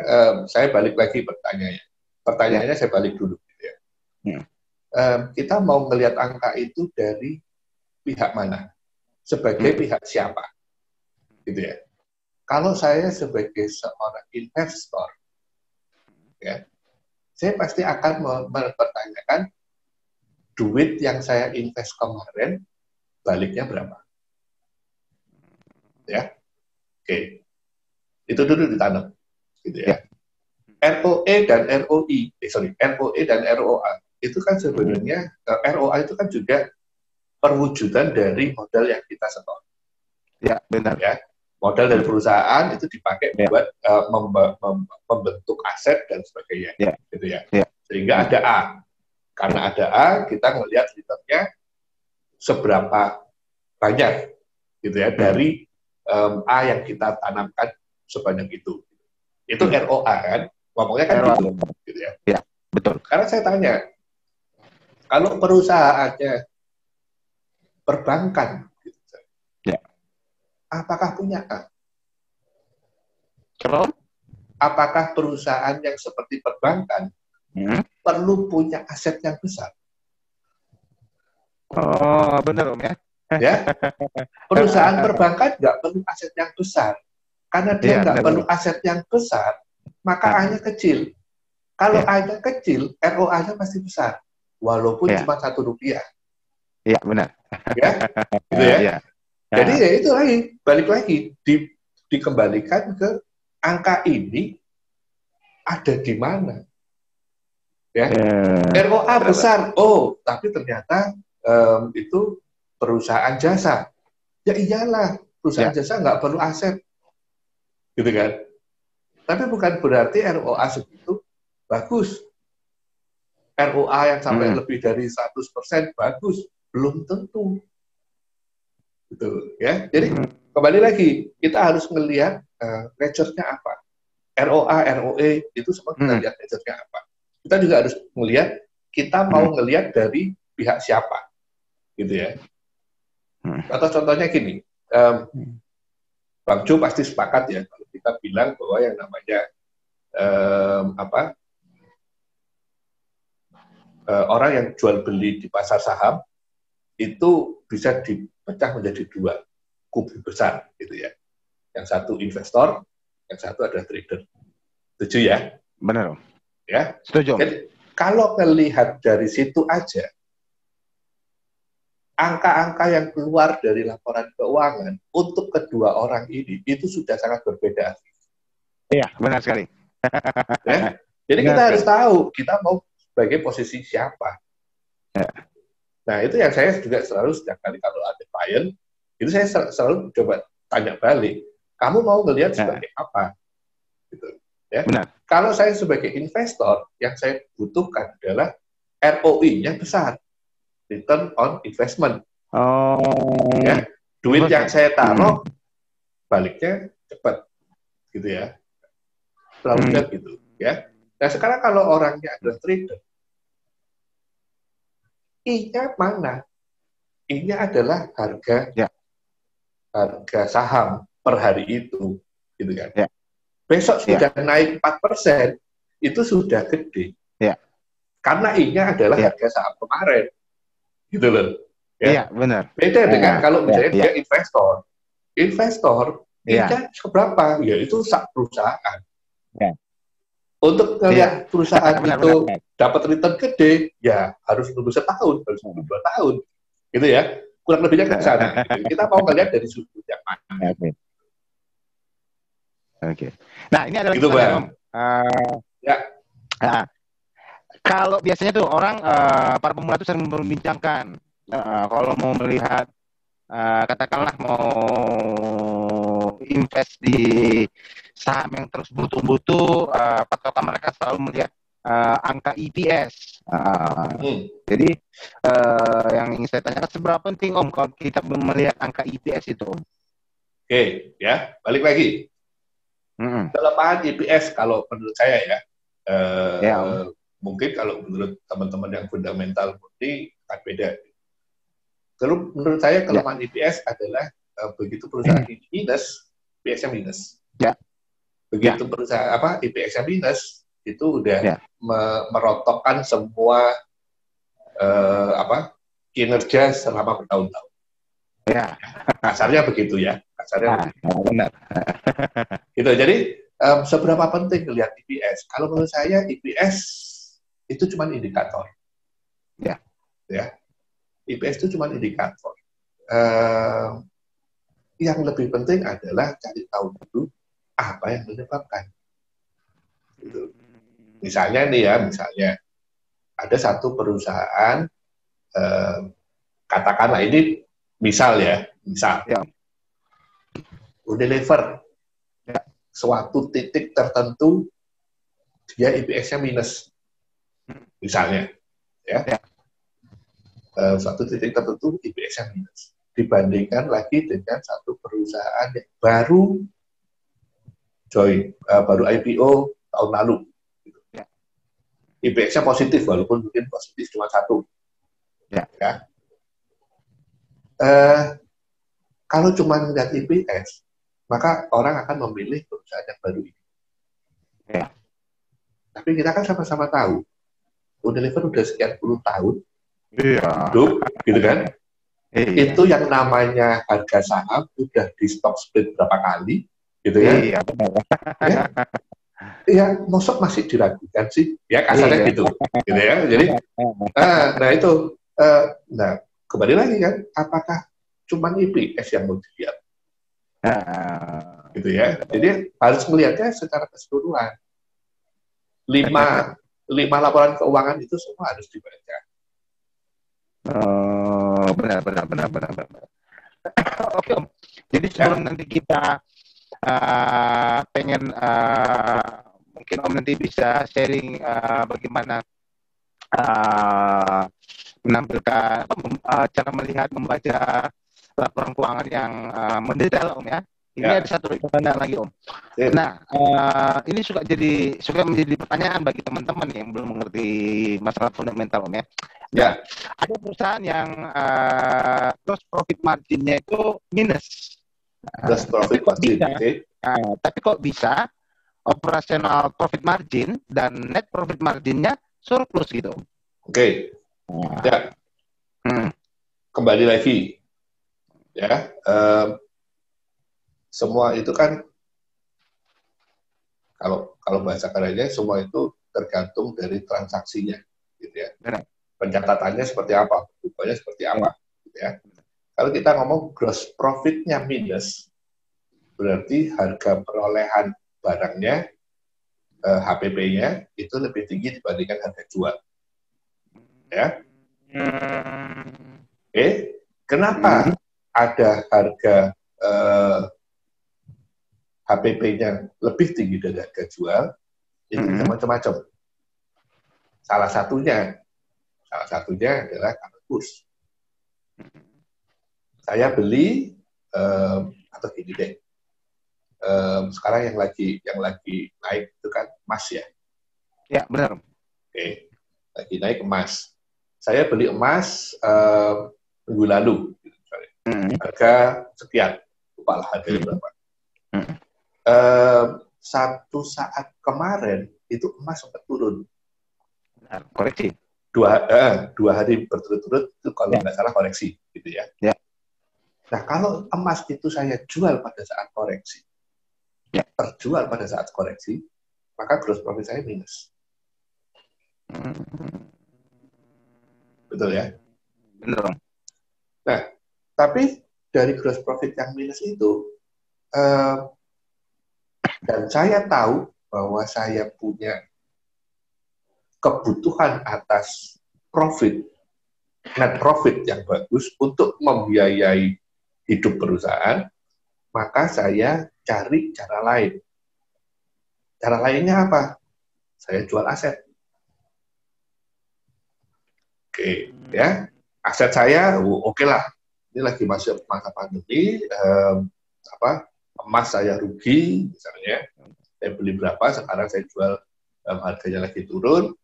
saya balik lagi pertanyaannya. Pertanyaannya saya balik dulu. Gitu ya. Kita mau melihat angka itu dari pihak mana? Sebagai pihak siapa? Gitu ya. Kalau saya sebagai seorang investor, ya, saya pasti akan mempertanyakan duit yang saya invest kemarin baliknya berapa? Ya, oke. Itu dulu ditanam, gitu ya. ROE dan ROI, ROE dan ROA itu kan sebenarnya ROA itu kan juga perwujudan dari modal yang kita setor. Ya, benar. Ya, modal dari perusahaan itu dipakai buat membentuk aset dan sebagainya, gitu ya. Sehingga ada A. Karena ada A, kita melihat returnnya seberapa banyak, gitu ya, dari A yang kita tanamkan sebanyak itu. Itu ROA kan, ngomongnya kan gitu ya. Ya, betul. Karena saya tanya, kalau perusahaannya perbankan, gitu, apakah punya A? Kalau apakah perusahaan yang seperti perbankan perlu punya aset yang besar? Oh, benar Om ya. Ya, perusahaan perbankan nggak perlu aset yang besar. Karena dia nggak perlu aset yang besar, maka A-nya kecil. Kalau A-nya kecil, ROA-nya pasti besar. Walaupun cuma Rp1. Iya, benar. Ya, gitu ya. Jadi ya itu lagi, balik lagi. Dikembalikan ke angka ini ada di mana. Ya. ROA besar. Oh, tapi ternyata itu perusahaan jasa. Ya iyalah, perusahaan jasa nggak perlu aset. Gitu kan. Tapi bukan berarti ROA segitu bagus. ROA yang sampai lebih dari 100% bagus. Belum tentu. Gitu ya. Jadi kembali lagi, kita harus melihat nature-nya apa. ROA, ROE itu semua kita lihat nature-nya apa. Kita juga harus melihat, kita mau ngelihat dari pihak siapa. Gitu ya. Contoh-contohnya gini, Bang Jo pasti sepakat ya kalau kita bilang bahwa yang namanya orang yang jual beli di pasar saham itu bisa dipecah menjadi dua kubu besar, gitu ya. Yang satu investor, yang satu adalah trader. Setuju ya? Benar. Ya. Setuju. Jadi, kalau melihat dari situ aja, angka-angka yang keluar dari laporan keuangan untuk kedua orang ini itu sudah sangat berbeda. Iya, benar sekali. Ya? Jadi kita harus tahu kita mau sebagai posisi siapa. Ya. Nah, itu yang saya juga selalu setiap kali kalau ada klien, itu saya selalu coba tanya balik, kamu mau ngelihat sebagai apa? Gitu, ya. Benar. Kalau saya sebagai investor, yang saya butuhkan adalah ROI-nya besar, return on investment. Ya, duit yang saya taruh baliknya cepat, gitu ya. Selalu gitu, ya. Nah, sekarang kalau orangnya adalah trader, I-nya mana? I-nya adalah harga saham per hari itu, gitu kan. Ya. Besok sudah naik 4%, itu sudah gede. Ya. Karena I-nya adalah harga saham kemarin, gitu loh. Ya. Iya, benar. Beda dengan kalau misalnya dia investor. Investor, I-nya seberapa? Ya, itu sak perusahaan. Ya. Untuk melihat perusahaan itu dapat return gede, ya harus nunggu setahun, harus nunggu 2 tahun. Gitu ya. Kurang lebihnya ke sana. Kita mau ngelihat dari sudut yang mana. Oke. Nah, ini adalah gitu, Bang. Ya. Nah, kalau biasanya tuh orang para pemula itu sering membincangkan kalau mau melihat katakanlah mau invest di saham yang terus butuh-butuh, patokan mereka selalu melihat angka EPS. Jadi yang ingin saya tanyakan, seberapa penting Om kalau kita melihat angka EPS itu? Oke, ya, balik lagi. Kelemahan EPS kalau menurut saya ya, mungkin kalau menurut teman-teman yang fundamental murni akan beda. Kalau menurut saya kelemahan EPS adalah begitu perusahaan ini minus, EPS-nya minus. Begitu perusahaan EPS-nya minus, itu udah merotokkan semua kinerja selama bertahun-tahun. Kasarnya begitu ya. Benar. Gitu. Jadi seberapa penting melihat EPS? Kalau menurut saya EPS itu cuma indikator. Ya. EPS itu cuma indikator. Yang lebih penting adalah cari tahu dulu apa yang menyebabkan. Gitu. Misalnya nih ya, ada satu perusahaan, katakanlah ini misal. Unilever, suatu titik tertentu dia EPS-nya minus, misalnya, suatu titik tertentu EPS-nya minus, dibandingkan lagi dengan satu perusahaan yang baru IPO tahun lalu, EPS-nya positif walaupun mungkin positif cuma 1. Kalau cuma melihat EPS, maka orang akan memilih perusahaan yang baru ini. Tapi kita kan sama-sama tahu, Unilever udah sekian puluh tahun hidup, gitu kan? Itu yang namanya harga saham udah di stock split berapa kali, gitu kan? Ya, mosok masih diragukan sih, ya kasarnya gitu ya. Jadi, nah itu, kembali lagi kan, apakah cuma EPS yang mau dilihat? Gitu ya. Jadi harus melihatnya secara keseluruhan. 5 laporan keuangan itu semua harus dibaca. Benar. Oke Om. Jadi sebelum nanti kita pengen mungkin Om nanti bisa sharing bagaimana menampilkan cara melihat membaca laporan keuangan yang mendetail Om ya. Ini ada satu pertanyaan lagi Om. Nah, ini suka menjadi pertanyaan bagi teman-teman yang belum mengerti masalah fundamental Om ya. Nah, ada perusahaan yang gross profit margin-nya itu minus. Tapi kok bisa operational profit margin dan net profit margin-nya surplus gitu. Oke. Kembali lagi. Ya. Semua itu kan kalau bahasa kerennya semua itu tergantung dari transaksinya, gitu ya. Pencatatannya seperti apa, bukanya seperti apa, gitu ya. Kalau kita ngomong gross profit-nya minus, berarti harga perolehan barangnya, HPP-nya itu lebih tinggi dibandingkan harga jual. Ya. Kenapa ada harga HPP-nya lebih tinggi dari harga jual? Itu bisa macam-macam. Salah satunya adalah karena kurs. Saya beli atau gini deh. Sekarang yang lagi naik itu kan emas ya. Ya, benar. Lagi naik emas. Saya beli emas minggu lalu, harga sekian, lupa lah harganya berapa. Satu saat kemarin itu emas sempat turun. Benar, koreksi. Dua hari berturut-turut itu kalau nggak salah koreksi, gitu ya. Nah, kalau emas itu saya jual pada saat koreksi, terjual pada saat koreksi, maka gross profit saya minus. Betul ya? Benar. Nah, tapi dari gross profit yang minus itu, dan saya tahu bahwa saya punya kebutuhan atas profit, net profit yang bagus untuk membiayai hidup perusahaan, maka saya cari cara lain. Cara lainnya apa? Saya jual aset. Ya, aset saya oke lah. Ini lagi masuk masa pandemi, emas saya rugi, misalnya, saya beli berapa, sekarang saya jual, harganya lagi turun.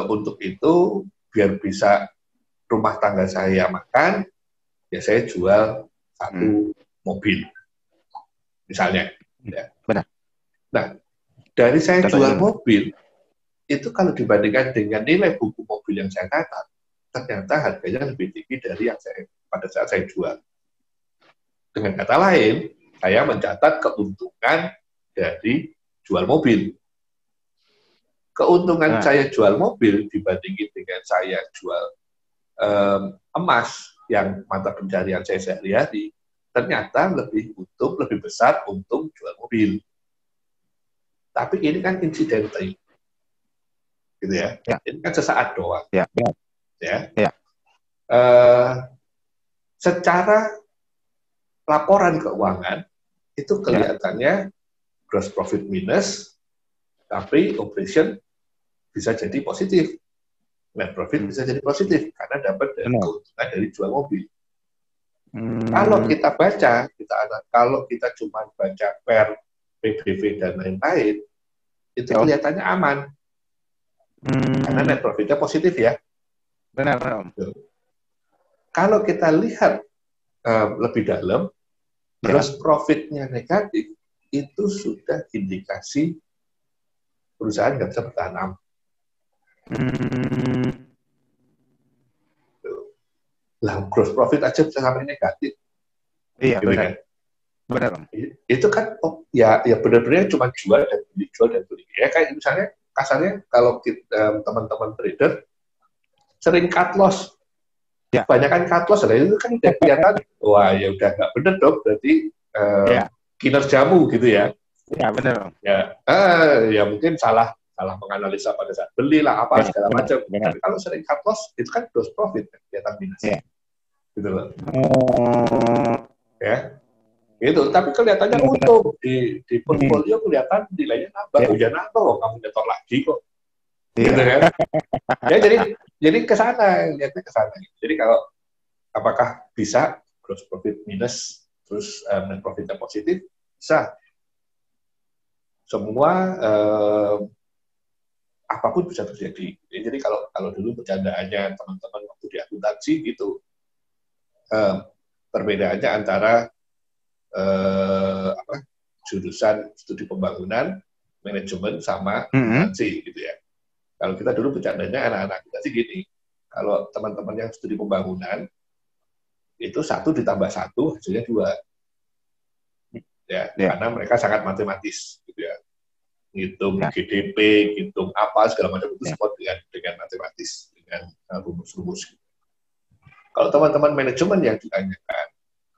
Untuk itu, biar bisa rumah tangga saya makan, ya saya jual satu mobil, misalnya. Ya. Benar. Nah, dari saya jual mobil, itu kalau dibandingkan dengan nilai buku mobil yang saya catat, ternyata harganya lebih tinggi dari yang pada saat saya jual. Dengan kata lain, saya mencatat keuntungan dari jual mobil. Keuntungan saya jual mobil dibandingin dengan saya jual emas yang mata pencarian saya sehari-hari, ternyata lebih besar untung jual mobil. Tapi ini kan insidental. Gitu ya. Ini kan sesaat doang. Ya. Secara laporan keuangan itu kelihatannya gross profit minus, tapi operation bisa jadi positif, net profit bisa jadi positif karena dapat keuntungan dari jual mobil. Kalau kita baca, kalau kita cuma baca per PBV dan lain-lain, itu kelihatannya aman. Karena net profitnya positif ya. Benar. Kalau kita lihat lebih dalam, gross profitnya negatif, itu sudah indikasi perusahaan nggak bisa bertahan. Lah, gross profit aja bisa sampai negatif. Iya, gitu benar. Kan? Benar. Itu kan, ya benar-benar cuma jual dan beli. Ya kayak misalnya, kasarnya kalau teman-teman trader sering cut loss, kebanyakan cut loss, itu kan udah kelihatan, wah ya udah nggak bener dong, berarti kinerjamu gitu ya. Ya benar. Ya mungkin salah menganalisa pada saat beli lah apa segala macam. Tapi kalau sering cut loss, itu kan gross profit kelihatan minus. Gitu loh. Ya. Gitu, tapi kelihatannya untung di portfolio kelihatan nilainya nambah. Oh ya nambah, kamu nyetor lagi kok. Gitu kan? Ya jadi ke sana, lihatnya ke sana. Jadi kalau apakah bisa gross profit minus terus net profitnya positif? Bisa. Semua apapun bisa terjadi. Jadi kalau dulu bercandaannya teman-teman waktu di akuntansi gitu, perbedaannya antara jurusan studi pembangunan, manajemen sama akuntansi gitu ya. Kalau kita dulu bercandanya anak-anak kita sih gini, kalau teman-teman yang studi pembangunan itu 1 ditambah 1 hasilnya 2, ya, karena mereka sangat matematis gitu ya, ngitung GDP, ngitung apa segala macam itu semua dengan matematis, dengan rumus-rumus. Kalau teman-teman manajemen yang ditanyakan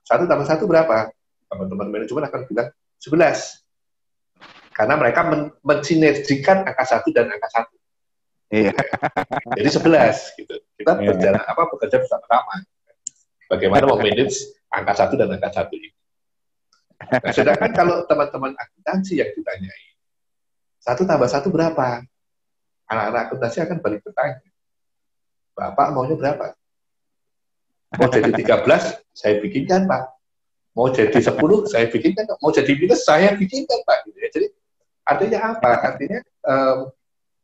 1 tambah 1 berapa? Teman-teman manajemen akan bilang 11. Karena mereka mensinergikan angka 1 dan angka 1. Iya. Jadi 11 gitu. Kita bekerja bersama-sama. Bagaimana memanage angka 1 dan angka 1 ini. Nah, sedangkan kalau teman-teman akuntansi yang ditanyai, 1 tambah 1 berapa? Anak-anak akuntansi akan balik bertanya, Bapak maunya berapa? Mau jadi 13, saya bikinkan, Pak. Mau jadi 10, saya bikinkan. Mau jadi minus, saya bikinkan, Pak. Gitu ya. Jadi, artinya apa? Artinya,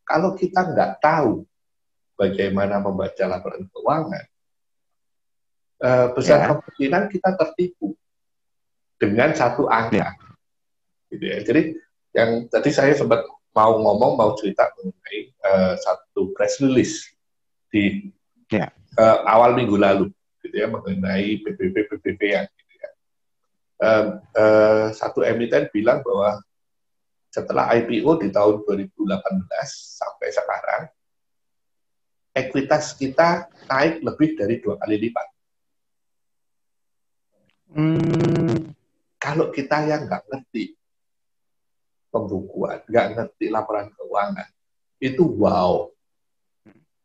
kalau kita nggak tahu bagaimana membaca laporan keuangan, besar kemungkinan kita tertipu dengan satu angka. Gitu ya. Jadi, yang tadi saya sempat mau cerita mengenai satu press release di awal minggu lalu, gitu ya, mengenai PBB yang gitu ya. Satu emiten bilang bahwa setelah IPO di tahun 2018 sampai sekarang, ekuitas kita naik lebih dari 2 kali lipat. Kalau kita yang nggak ngerti pembukuan, nggak ngerti laporan keuangan, itu wow,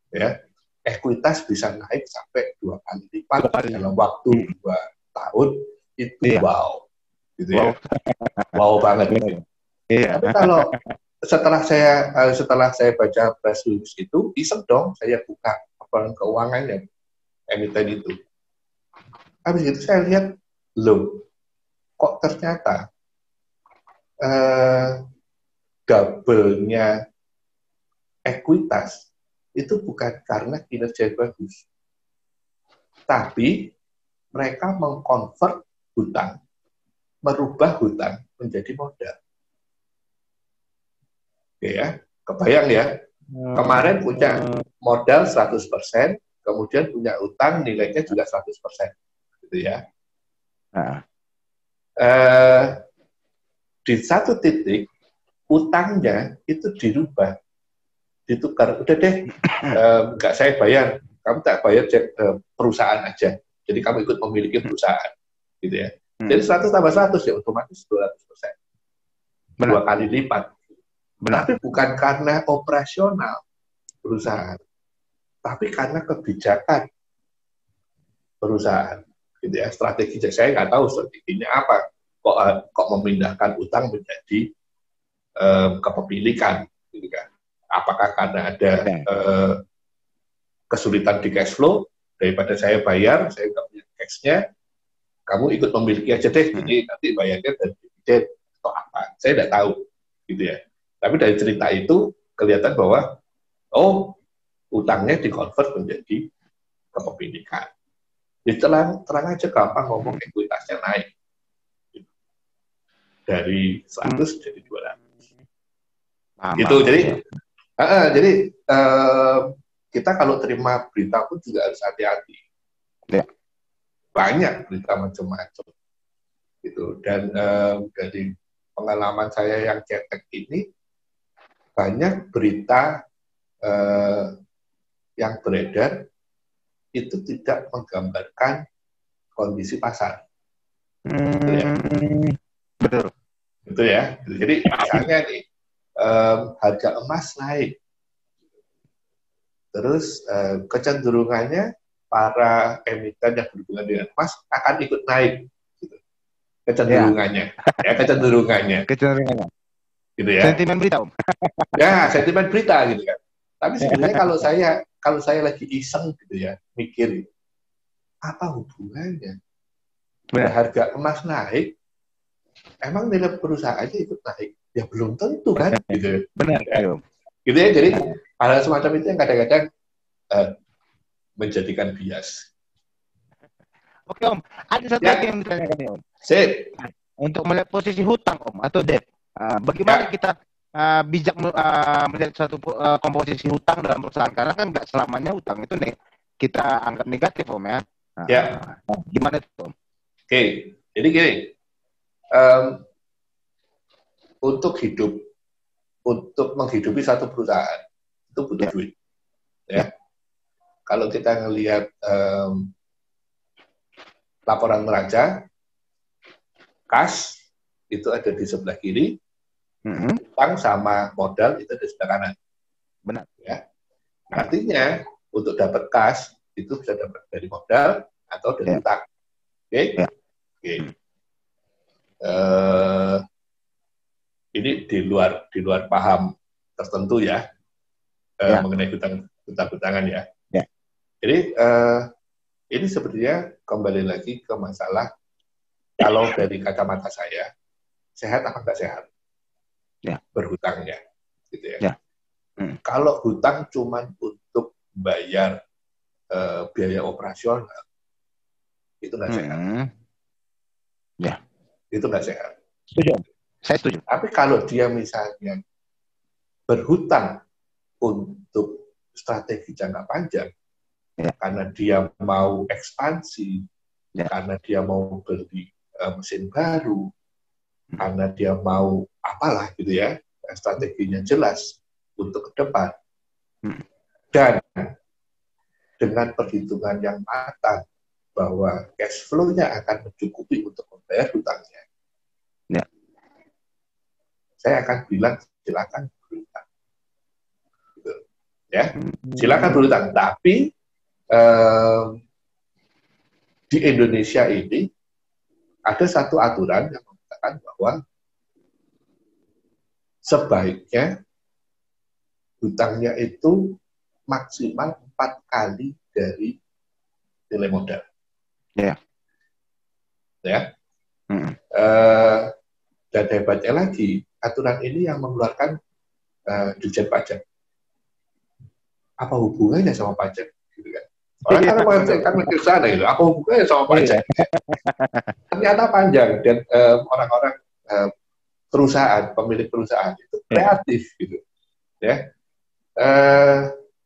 ya, ekuitas bisa naik sampai 2 kali lipat dalam waktu 2 tahun, itu wow, gitu ya, wow banget. Gitu. Tapi kalau setelah saya baca press release itu, iseng dong saya buka laporan keuangan yang emiten itu. Habis itu saya lihat, loh, kok ternyata double-nya ekuitas itu bukan karena kinerja yang bagus, tapi mereka mengkonvert hutang, merubah hutang menjadi modal. Oke ya, kebayang ya, kemarin punya modal 100%, kemudian punya utang nilainya juga 100%, gitu ya. Di satu titik utangnya itu dirubah, ditukar, udah deh, nggak saya bayar, kamu tak bayar perusahaan aja, jadi kamu ikut memiliki perusahaan, gitu ya. Jadi 100 tambah 100 ya otomatis 200%, 2 kali lipat. Tapi bukan karena operasional perusahaan, tapi karena kebijakan perusahaan, gitu ya. Strategi saya nggak tahu strateginya apa, kok memindahkan utang menjadi kepemilikan, gitu kan. Apakah karena ada kesulitan di cash flow, daripada saya bayar, saya nggak punya cash-nya, kamu ikut memiliki aja deh, jadi nanti bayarnya dari dividen atau apa, saya nggak tahu, gitu ya. Tapi dari cerita itu kelihatan bahwa, oh, utangnya dikonvert menjadi kepemilikan. Jadi terang aja gampang ngomong, ekuitasnya naik dari 100 jadi 200. Gitu. Jadi kita kalau terima berita pun juga harus hati-hati. Ya. Banyak berita macam-macam. Gitu. Dan dari pengalaman saya yang cetek ini, banyak berita yang beredar itu tidak menggambarkan kondisi pasar. Betul. Gitu ya. Jadi misalnya nih, harga emas naik. Terus kecenderungannya para emiten yang berhubungan dengan emas akan ikut naik. Gitu. Kecenderungannya. Ya, kecenderungannya. Gitu ya. Sentimen berita, Om. Ya, sentimen berita gitu kan. Tapi sebenarnya kalau saya lagi iseng gitu ya, mikir apa hubungannya? Harga emas naik, emang nilai perusahaannya ikut naik? Ya belum tentu kan, gitu. Benar, ya. Gitu ya. Jadi hal semacam itu yang kadang-kadang menjadikan bias. Oke, Om. Ada satu lagi yang ditanyakan nih, Om. Sip. Untuk melihat posisi hutang, Om, atau debt, bagaimana kita bijak melihat suatu komposisi hutang dalam perusahaan, karena kan nggak selamanya hutang itu kita anggap negatif, Om, ya. Gimana itu, Om? Oke, jadi gini, untuk menghidupi satu perusahaan itu butuh duit, ya. Kalau kita ngelihat laporan neraca, kas itu ada di sebelah kiri, utang sama modal itu di sebelah kanan. Benar. Ya. Artinya untuk dapat kas itu bisa dapat dari modal atau dari utang. Oke? Oke. Ini di luar paham tertentu ya, mengenai hutang-hutangan ya. Jadi ini sebenarnya kembali lagi ke masalah kalau dari kacamata saya sehat apa nggak sehat berhutangnya, gitu ya. Kalau hutang cuma untuk bayar biaya operasional itu nggak sehat. Itu nggak sehat. Setuju. Saya setuju. Tapi kalau dia misalnya berhutang untuk strategi jangka panjang, karena dia mau ekspansi, karena dia mau beli mesin baru, karena dia mau apalah gitu ya, strateginya jelas untuk ke depan. Dan dengan perhitungan yang matang bahwa cash flow-nya akan mencukupi untuk membayar hutangnya, saya akan bilang silakan berhutang. Gitu. Ya, silakan berhutang. Tapi di Indonesia ini ada satu aturan yang mengatakan bahwa sebaiknya hutangnya itu maksimal 4 kali dari nilai modal. Dan hebatnya lagi, aturan ini yang mengeluarkan Dirjen Pajak. Apa hubungannya sama pajak? Gitu kan? Orang kan mikir sana gitu, apa hubungannya sama pajak? Ternyata panjang, dan orang-orang perusahaan, pemilik perusahaan itu kreatif gitu. Ya.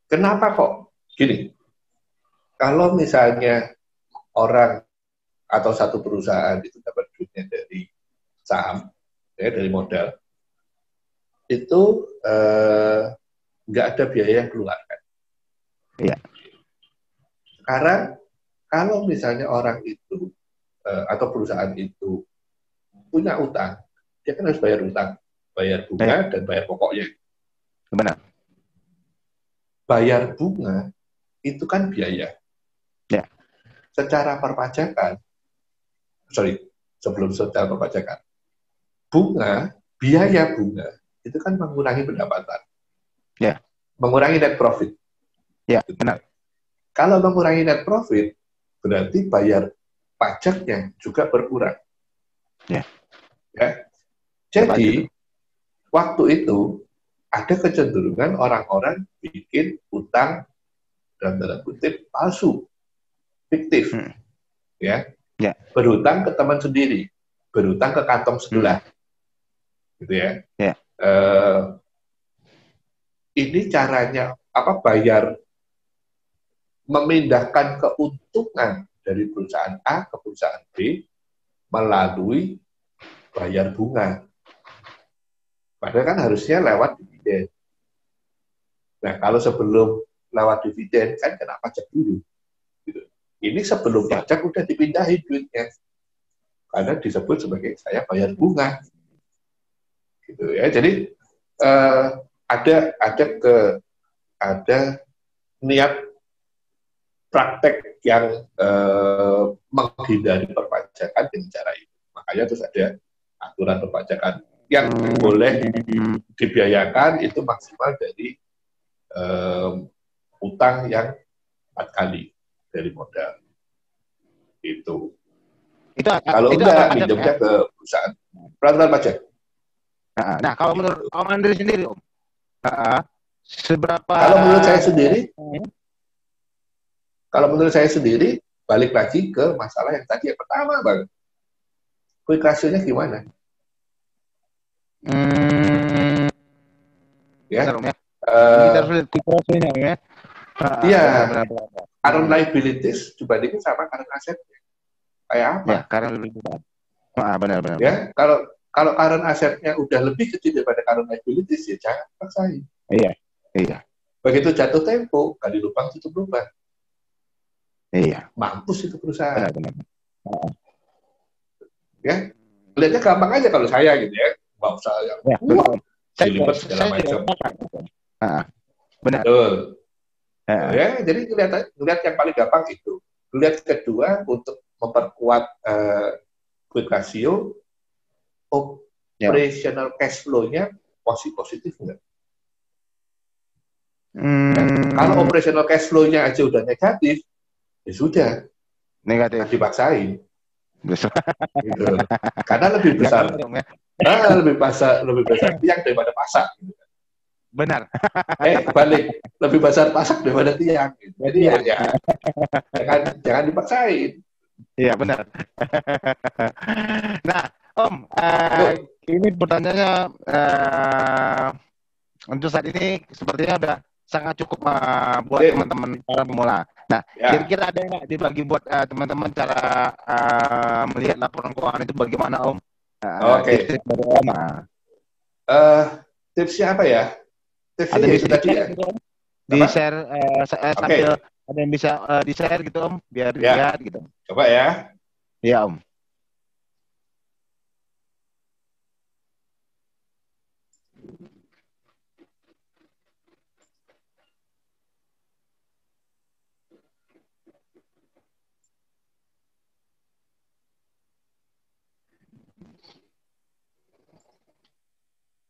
Kenapa kok gini? Kalau misalnya orang atau satu perusahaan itu dapat duitnya dari saham, ya, dari modal, itu nggak ada biaya yang keluarkan. Sekarang kalau misalnya orang itu atau perusahaan itu punya utang, dia kan harus bayar utang, bayar bunga dan bayar pokoknya. Benar. Bayar bunga itu kan biaya. Secara perpajakan, sebelum secara perpajakan, biaya bunga itu kan mengurangi pendapatan, mengurangi net profit. Benar. Kalau mengurangi net profit, berarti bayar pajaknya juga berkurang. Jadi, waktu itu ada kecenderungan orang-orang bikin utang dalam tanda kutip palsu, fiktif, berhutang ke teman sendiri, berhutang ke kantong sebelah, gitu ya. Ini caranya bayar, memindahkan keuntungan dari perusahaan A ke perusahaan B melalui bayar bunga. Padahal kan harusnya lewat dividen. Nah, kalau sebelum lewat dividen kan kena pajak dulu. Gitu. Ini sebelum pajak udah dipindahin duitnya, karena disebut sebagai saya bayar bunga. Gitu ya. Jadi ada niat praktek yang menghindari perpajakan dengan cara itu. Makanya terus ada aturan perpajakan yang boleh dibiayakan itu maksimal dari utang yang 4 kali dari modal. Itu kalau enggak pinjamnya ke perusahaan. Peraturan pajak. Nah, kalau menurut Om Andri sendiri, Om, seberapa? Kalau menurut saya sendiri, balik lagi ke masalah yang tadi yang pertama, Bang. Quick ratio-nya gimana? Kita harus lihat quick ratio-nya, ya. Iya. Current liabilities dibandingin sama current asset-nya. Kayak apa? Current liabilities. Benar. Ya, kalau current asset-nya udah lebih kecil daripada current liabilities, ya jangan paksain. Iya. Begitu jatuh tempo, gali lubang tutup lubang. Mampus itu perusahaan. Benar. Ya, lihatnya gampang aja kalau saya gitu ya. Nggak usah yang dilipat segala macam. Benar. Betul. Ya, jadi lihat yang paling gampang itu. Lihat kedua untuk memperkuat quick ratio, Ya. operational cash flow-nya positif nggak? Nah, kalau operational cash flow-nya aja udah negatif, ya sudah, Negatif. dipaksain. Gitu. Karena lebih besar, lebih besar tiang daripada pasak. Gitu. Benar. Balik, lebih besar pasak daripada tiang. Gitu. Jadi ya jangan dipaksain. Iya benar. Nah, Om, ini pertanyaannya untuk saat ini sepertinya udah sangat cukup buat teman-teman para pemula. Nah, kira-kira ada nggak dibagi buat teman-teman cara melihat laporan keuangan itu bagaimana, Om? Oke. Tipsnya apa ya? Tipsnya ada itu tadi ya. Di share sambil ada yang bisa di share gitu, Om, biar lihat gitu. Coba ya. Iya, Om.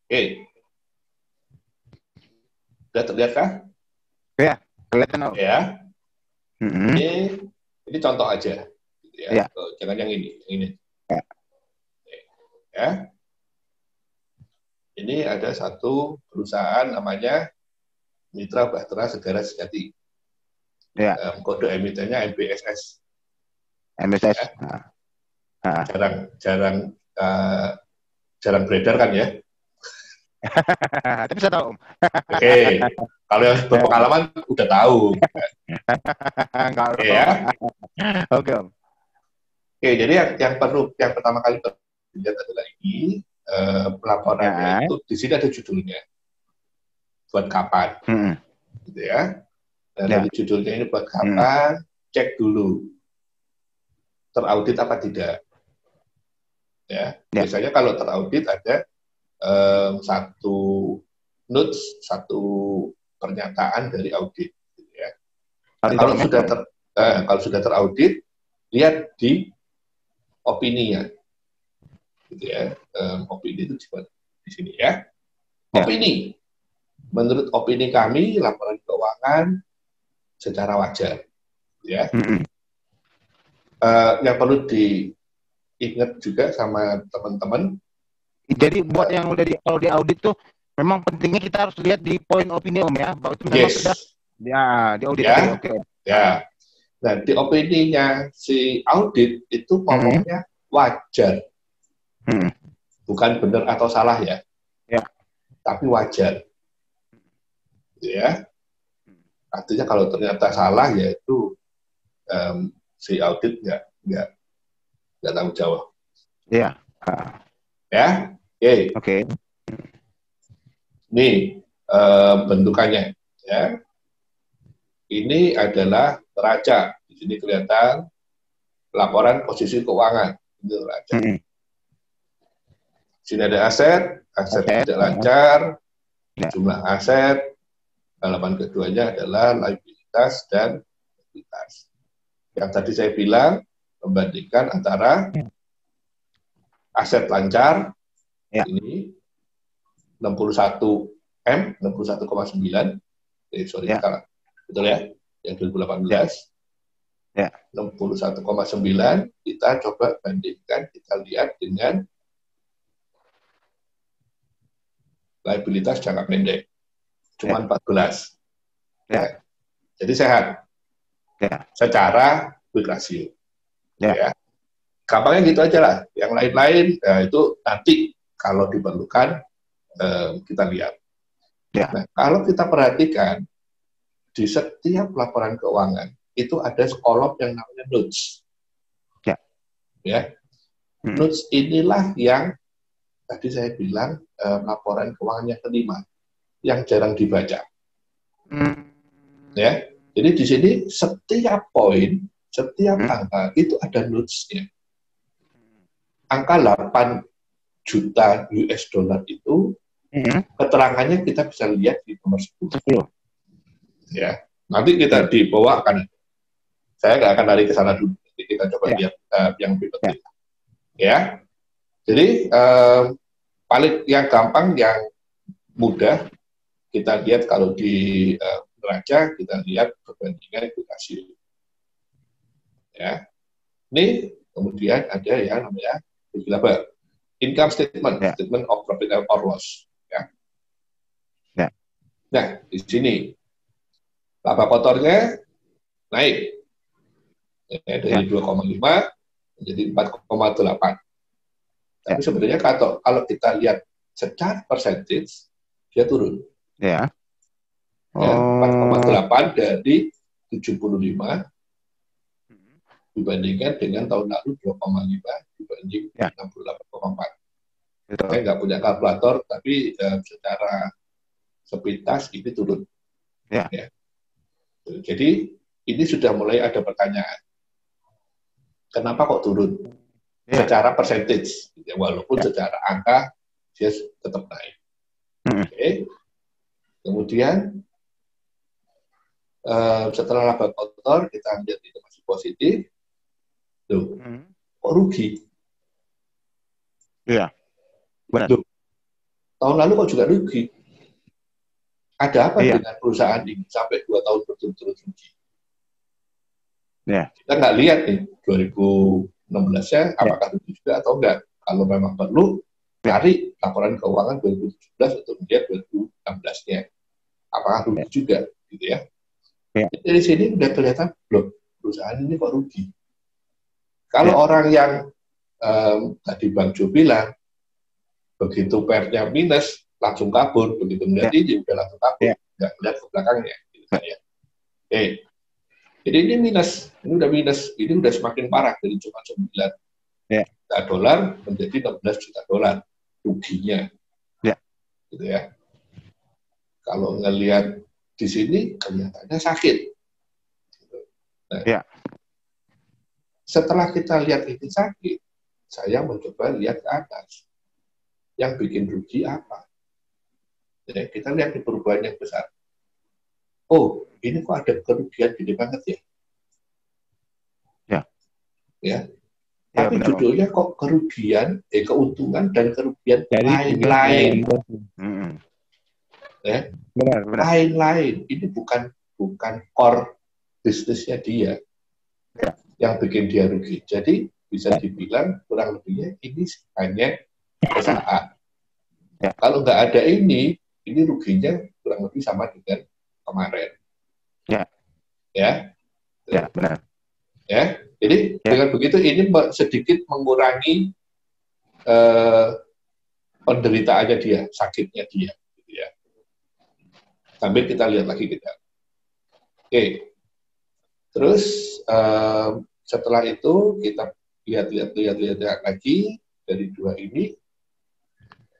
Oke. Sudah terlihat kah? Ya, kelihatan, Om. Ya. Ini contoh aja. Gitu ya. Jangan yang ini. Ya. Ini ada satu perusahaan namanya Mitra Bahtera Segara Sejati. Ya. Kode emitennya MBSS. MBSS. Ya. Jarang beredar kan ya? Tapi saya tahu, Om. Oke. Kalau yang berpengalaman udah tahu. Oke, ya. Oke, Om. Oke, jadi yang pertama kali dilihat adalah ini pelaporannya itu di sini ada judulnya. Buat kapan? Gitu ya. Dan dari judulnya ini buat kapan? Cek dulu. Teraudit apa tidak? Ya. Biasanya kalau teraudit ada satu notes, satu pernyataan dari audit. Gitu ya. Nah, kalau sudah teraudit, lihat di opininya. Gitu ya. Opini itu di sini ya. Opini. Menurut opini kami, laporan keuangan secara wajar. Ya. Yang perlu diingat juga sama teman-teman. Jadi buat yang udah kalau di audit tuh memang pentingnya kita harus lihat di poin opini, Om, ya. Bahwa itu memang sudah di audit. Ya. Okay. Ya. Nah, di opininya si audit itu ngomongnya wajar. Bukan benar atau salah ya. Tapi wajar. Ya. Artinya kalau ternyata salah ya itu si audit nggak tanggung jawab. Iya. Ya. Oke. Ini bentukannya. Ya. Ini adalah neraca. Di sini kelihatan laporan posisi keuangan. Ini neraca. Sini ada aset tidak lancar, jumlah aset, halaman keduanya adalah liabilitas dan ekuitas. Yang tadi saya bilang, membandingkan antara aset lancar, ini 61 M, 61,9, salah. Betul ya? Yang 2018. 61,9, kita coba bandingkan, kita lihat dengan liabilitas jangka pendek. Cuma 14. Ya. Jadi sehat. Secara quick ratio. Ya. Gampangnya gitu aja lah. Yang lain-lain itu nanti kalau diperlukan kita lihat. Nah, kalau kita perhatikan di setiap laporan keuangan itu ada kolom yang namanya notes. Ya. Notes inilah yang tadi saya bilang laporan keuangan yang kelima yang jarang dibaca. Ya. Jadi di sini setiap poin, setiap angka itu ada notes-nya. Angka 8 juta US dollar itu keterangannya kita bisa lihat di nomor 10. Ya. Nanti kita dibawa akan, saya nggak akan lari ke sana dulu. Nanti kita coba lihat yang lebih penting. Ya, jadi paling yang gampang, yang mudah kita lihat kalau di neraca, kita lihat perbandingan edukasi. Ya, ini kemudian ada yang namanya income statement, statement of profit or loss. Ya. Nah, di sini laba kotornya naik dari 2,5 menjadi 4,8. Tapi sebenarnya kalau kita lihat secara percentage, dia turun. Ya. 4,8 dari 75 dibandingkan dengan tahun lalu 2,5 dibanding 68,4. Saya nggak punya kalkulator, tapi secara sepintas ini turun. Ya. Jadi ini sudah mulai ada pertanyaan. Kenapa kok turun? Secara percentage, walaupun secara angka dia tetap naik. Okay. Kemudian setelah laba kotor kita lihat itu masih positif. Loh, kok rugi? Iya, benar. Loh, tahun lalu kok juga rugi? Ada apa dengan perusahaan ini sampai 2 tahun berturut-turut rugi? Kita nggak lihat nih 2016-nya apakah rugi juga atau enggak. Kalau memang perlu, cari laporan keuangan 2017 untuk melihat 2016-nya. Apakah rugi juga, gitu ya. Jadi dari sini udah kelihatan, loh, perusahaan ini kok rugi. Kalau orang yang tadi Bang Jo bilang, begitu PR-nya minus, langsung kabur, begitu melihat ini udah langsung kabur, nggak melihat ke belakangnya. Gitu kan, ya. Jadi ini minus, ini udah semakin parah dari cuma 9 juta dolar menjadi 16 juta dolar ruginya. Gitu ya. Kalau ngelihat di sini kelihatannya sakit. Nah, setelah kita lihat ini sakit, saya mencoba lihat ke atas. Yang bikin rugi apa? Ya, kita lihat di perubahan yang besar. Oh, ini kok ada kerugian gede banget ya? Ya. Tapi judulnya kok kerugian, keuntungan dan kerugian lain-lain. Ya. Lain-lain. Ini bukan core bisnisnya dia yang bikin dia rugi. Jadi bisa dibilang kurang lebihnya ini hanya sesaat. Kalau nggak ada ini ruginya kurang lebih sama dengan kemarin. Benar. Ya, jadi dengan begitu ini sedikit mengurangi penderitaannya dia, sakitnya dia. Gitu ya. Sambil kita lihat lagi kita. Oke. Terus setelah itu kita lihat lagi dari dua ini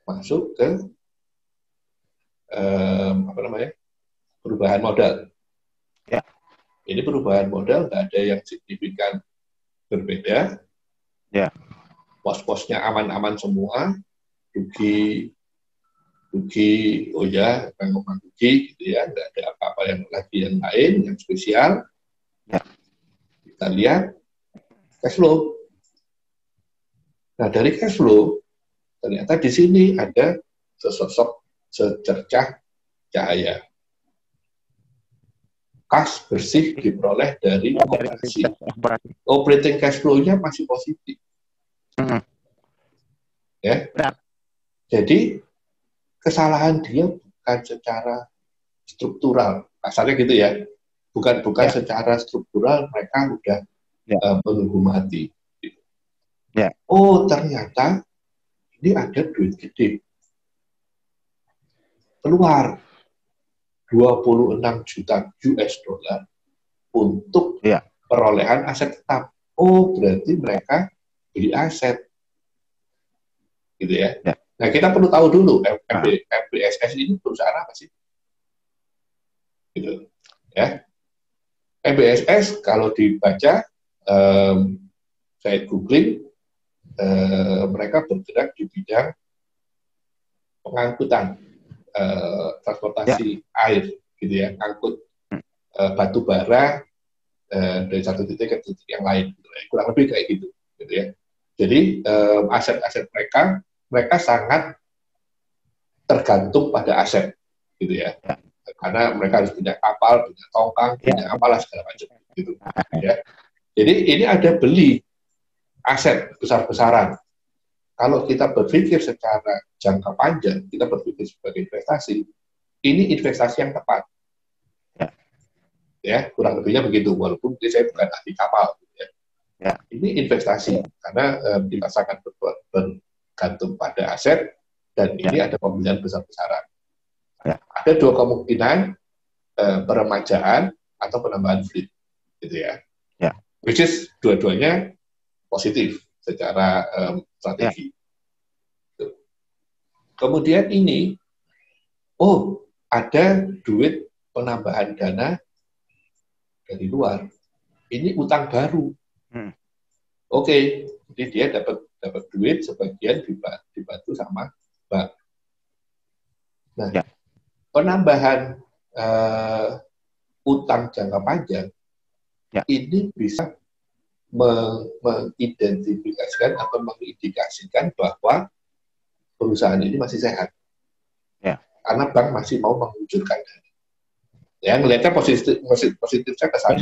masuk ke perubahan modal. Ini perubahan modal nggak ada yang signifikan berbeda. Pos-posnya aman-aman semua. Rugi, oh ya, ngomong rugi, gitu ya. Nggak ada apa-apa yang lain yang spesial. Kita lihat cash flow. Nah, dari cash flow ternyata di sini ada sesosok secercah cahaya. Kas bersih diperoleh dari operasi. Operating cash flow-nya masih positif. Ya. Jadi kesalahan dia bukan secara struktural, kasarnya gitu ya. Bukan secara struktural mereka udah menunggu mati. Oh, ternyata ini ada duit gede. Keluar 26 juta US dollar untuk perolehan aset tetap. Oh, berarti mereka beli aset. Gitu ya. Nah, kita perlu tahu dulu MBSS ini perusahaan apa sih? Gitu. Ya. MBSS kalau dibaca saya googling mereka bergerak di bidang pengangkutan transportasi air gitu ya, angkut batu bara dari satu titik ke titik yang lain, gitu ya. Kurang lebih kayak gitu ya. Jadi aset-aset mereka sangat tergantung pada aset, gitu ya. Karena mereka harus punya kapal, punya tongkang, punya apalah segala macam, gitu ya. Jadi ini ada beli aset besar-besaran. Kalau kita berpikir secara jangka panjang, kita berpikir sebagai investasi, ini investasi yang tepat. Ya, kurang lebihnya begitu. Walaupun saya bukan ahli kapal, ya. Ini investasi karena kita sangat bergantung pada aset dan ini ada pembelian besar-besaran. Ada dua kemungkinan, peremajaan atau penambahan fleet, gitu ya. Which is dua-duanya positif secara strategi. Kemudian ini, ada duit penambahan dana dari luar. Ini utang baru. Oke, jadi dia dapat duit sebagian dibantu sama bank. Nah, penambahan utang jangka panjang ini bisa mengidentifikasikan atau mengindikasikan bahwa perusahaan ini masih sehat. Karena bank masih mau mengucurkan dana. Ya, ngelihatnya positifnya ke sana.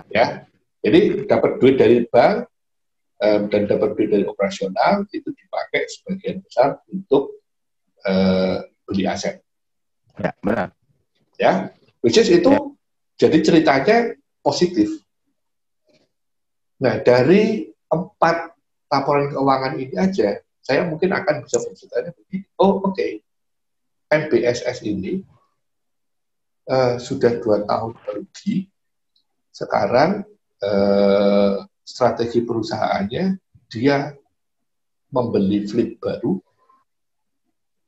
Ya. Jadi dapat duit dari bank dan dapat duit dari operasional itu dipakai sebagian besar untuk beli aset. Ya, benar. Ya, which is itu jadi ceritanya positif. Nah, dari 4 laporan keuangan ini aja, saya mungkin akan bisa berceritanya begini. Oke. NBSS ini sudah 2 tahun merugi. Sekarang strategi perusahaannya dia membeli fleet baru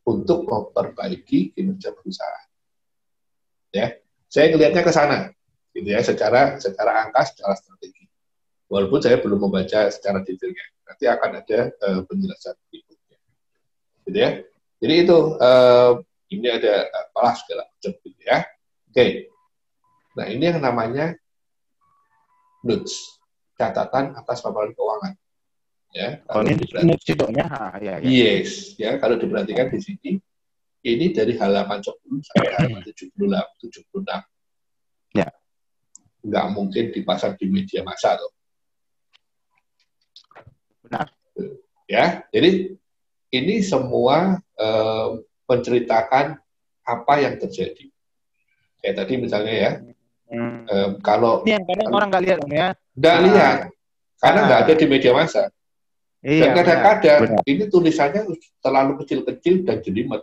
untuk memperbaiki kinerja perusahaan. Ya, saya melihatnya ke sana, gitu ya, secara angka, secara strategi. Walaupun saya belum membaca secara detailnya, nanti akan ada penjelasan berikutnya, gitu ya. Jadi itu ini ada apalah segala macam, gitu ya. Oke. Nah, ini yang namanya notes, catatan atas laporan keuangan. Ya, kalau yes, ya, kalau diperhatikan di sini, ini dari halaman 10 sampai halaman 76. Ya. Nggak mungkin dipasang di media massa, loh. Benar. Ya, jadi ini semua menceritakan apa yang terjadi. Kayak tadi misalnya ya, kalau ini yang kadang orang nggak lihat, Om ya. Nggak lihat, karena nggak ada di media massa. Dan kadang-kadang ini tulisannya terlalu kecil-kecil dan jelimet.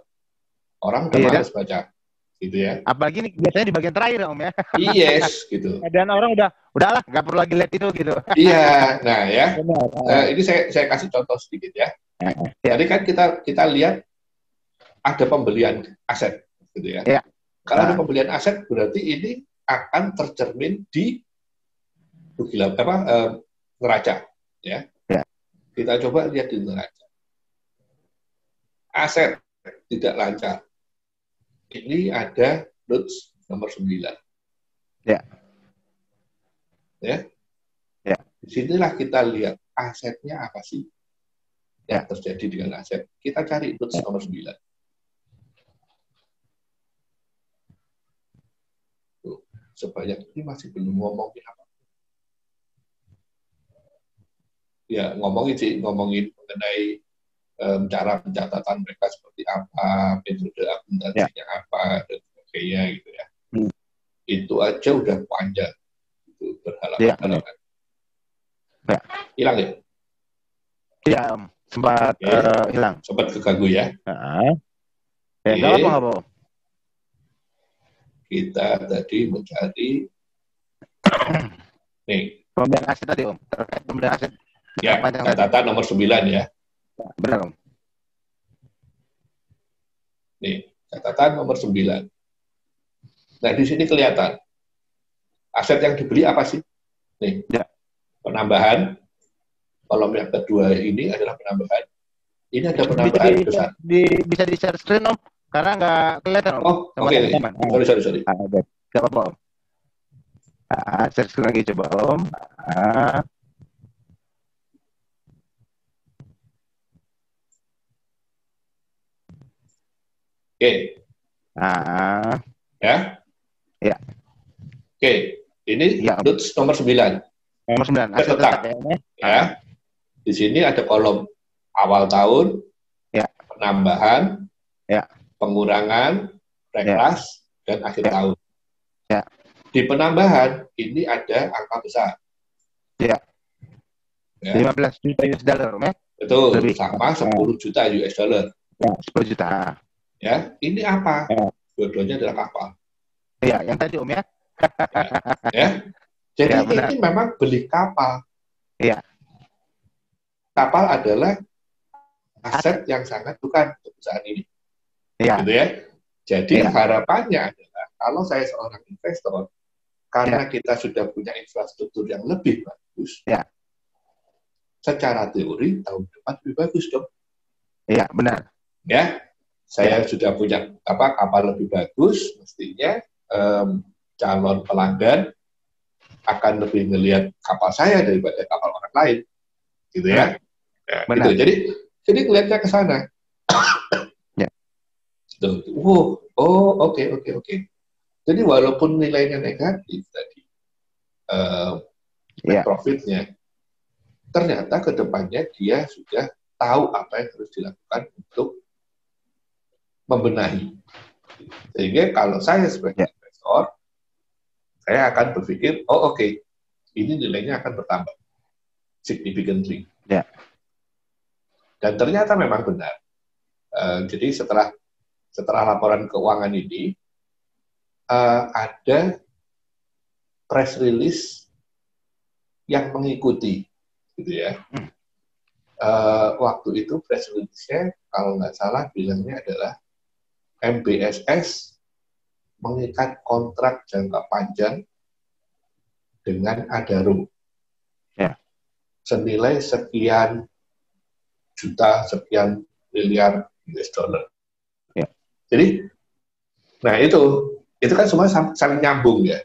Orang udah malas baca, gitu ya. Apalagi ini biasanya di bagian terakhir, Om ya. Yes, gitu. Dan orang udahlah, nggak perlu lagi lihat itu, gitu. Iya, nah ya. Ini saya kasih contoh sedikit ya. Tadi kan kita lihat ada pembelian aset, gitu ya. Kalau ada pembelian aset, berarti ini akan tercermin di neraca, ya. Kita coba lihat di neraca. Aset tidak lancar. Ini ada notes nomor 9. Ya. Disinilah kita lihat asetnya apa sih yang terjadi dengan aset. Kita cari notes nomor 9. Tuh, sebanyak ini masih belum ngomongin apa. Ya, ngomongin mengenai cara pencatatan mereka seperti apa, metode akuntansinya apa, dan sebagainya, gitu ya. Itu aja udah panjang, itu berhalaman-halaman. Hilang ya? Iya, sempat hilang. Sempat keganggu ya? Nggak apa-apa. Kita tadi mencari nih. Pembelian aset tadi, Om. Terkait pembelian aset. Ya, catatan nomor 9 ya. Benar, Om. Nih, catatan nomor 9. Nah, di sini kelihatan. Aset yang dibeli apa sih? Nih, penambahan. Kolom yang kedua ini adalah penambahan. Ini ada penambahan besar. Bisa di-share screen, Om? Karena nggak kelihatan, Om. Oke. Sorry. Nggak apa-apa, Om. Share screen lagi coba Om. Ah, Oke, ah, ya. ya, Oke, ini ya Om. notes nomor 9. Nomor 9 Saya asal tetap, tetap ya Om ya. ya. Di sini ada kolom awal tahun, Ya, penambahan, ya, pengurangan, ya, reklas, dan akhir ya, tahun. ya, Di penambahan, ini ada angka besar. ya. Ya. 15 juta US dollar Om ya. Betul, Lebih. sama 10 juta US dollar. Ya, 10 juta. Ya, ini apa? Ya, Dua-duanya adalah kapal. ya, yang tadi Om ya. Ya, ya. Ya, Jadi benar. ini memang beli kapal. Iya. Kapal adalah aset yang sangat bukan untuk perusahaan ini. Iya. Gitu ya. Jadi Iya. harapannya adalah kalau saya seorang investor, karena Iya. kita sudah punya infrastruktur yang lebih bagus, Iya. secara teori tahun depan lebih bagus dong. Iya, benar. Ya, saya sudah punya kapal lebih bagus, mestinya calon pelanggan akan lebih melihat kapal saya daripada kapal orang lain, gitu ya. Nah, Benar. gitu. Jadi ngelihatnya ke sana. Ya. Wow, oh oke. Jadi walaupun nilainya negatif tadi, net profitnya, ternyata ke depannya dia sudah tahu apa yang harus dilakukan untuk membenahi. Sehingga kalau saya sebagai investor, saya akan berpikir, oh oke, ini nilainya akan bertambah significantly. Ya. Dan ternyata memang benar. Jadi setelah laporan keuangan ini, ada press release yang mengikuti, gitu ya. Waktu itu press release-nya, kalau nggak salah bilangnya adalah MBSS mengikat kontrak jangka panjang dengan Adaro. Ya. Senilai sekian juta, sekian miliar US dollar. Ya. Jadi, nah itu kan semua saling nyambung ya.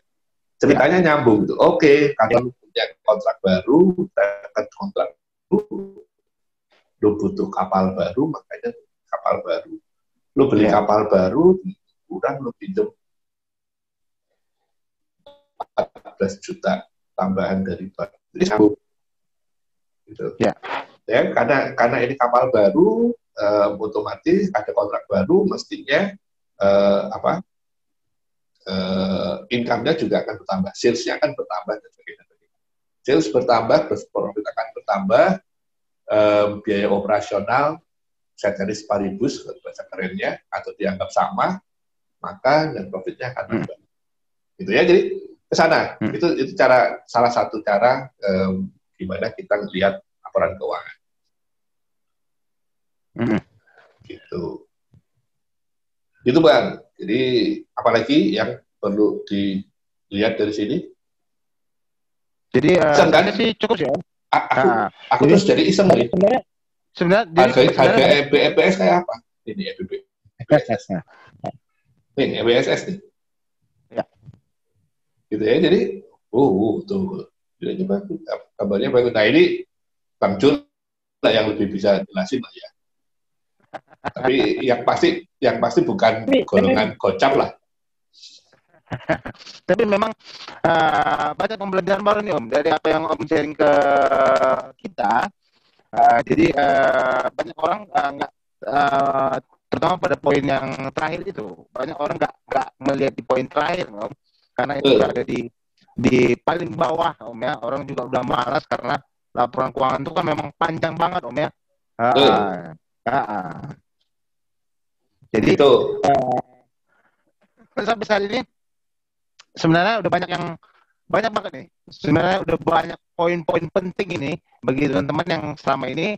Ceritanya nyambung tuh. Oke, karena lu punya kontrak baru, dapat kontrak baru, lu butuh kapal baru, makanya kapal baru. Lu beli kapal baru, kurang lu pinjam 14 juta tambahan dari bank. Jadi sambung. Gitu. Ya, karena ini kapal baru, otomatis ada kontrak baru, mestinya income-nya juga akan bertambah, sales-nya akan bertambah dan sebagainya. Sales bertambah, profit akan bertambah, biaya operasional ceteris paribus bahasa kerennya atau dianggap sama, maka dan profitnya akan nambah. Gitu ya, jadi ke sana. Itu salah satu cara gimana kita melihat laporan keuangan. Gitu. Gitu Bang. Jadi apalagi yang perlu dilihat dari sini? Jadi kan? sih cukup ya. Aku terus jadi iseng nih. Sebenarnya harga EBS kayak apa? Ini EBB. Ini EBSS nih. Ya. Gitu ya. Jadi, tuh. Jadi bagus. Kabarnya bagus. Nah ini Bang Jul lah yang lebih bisa jelasin lah ya. Tapi yang pasti bukan golongan gocap lah. Tapi memang banyak pembelajaran baru nih Om dari apa yang Om sharing ke kita. Jadi banyak orang nggak terutama pada poin yang terakhir itu banyak orang nggak melihat di poin terakhir Om, karena itu berada di paling bawah Om ya. Orang juga udah malas karena laporan keuangan itu kan memang panjang banget Om ya. Jadi sampai saat ini sebenarnya udah banyak banget nih. Sebenarnya udah banyak poin-poin penting ini bagi teman-teman yang selama ini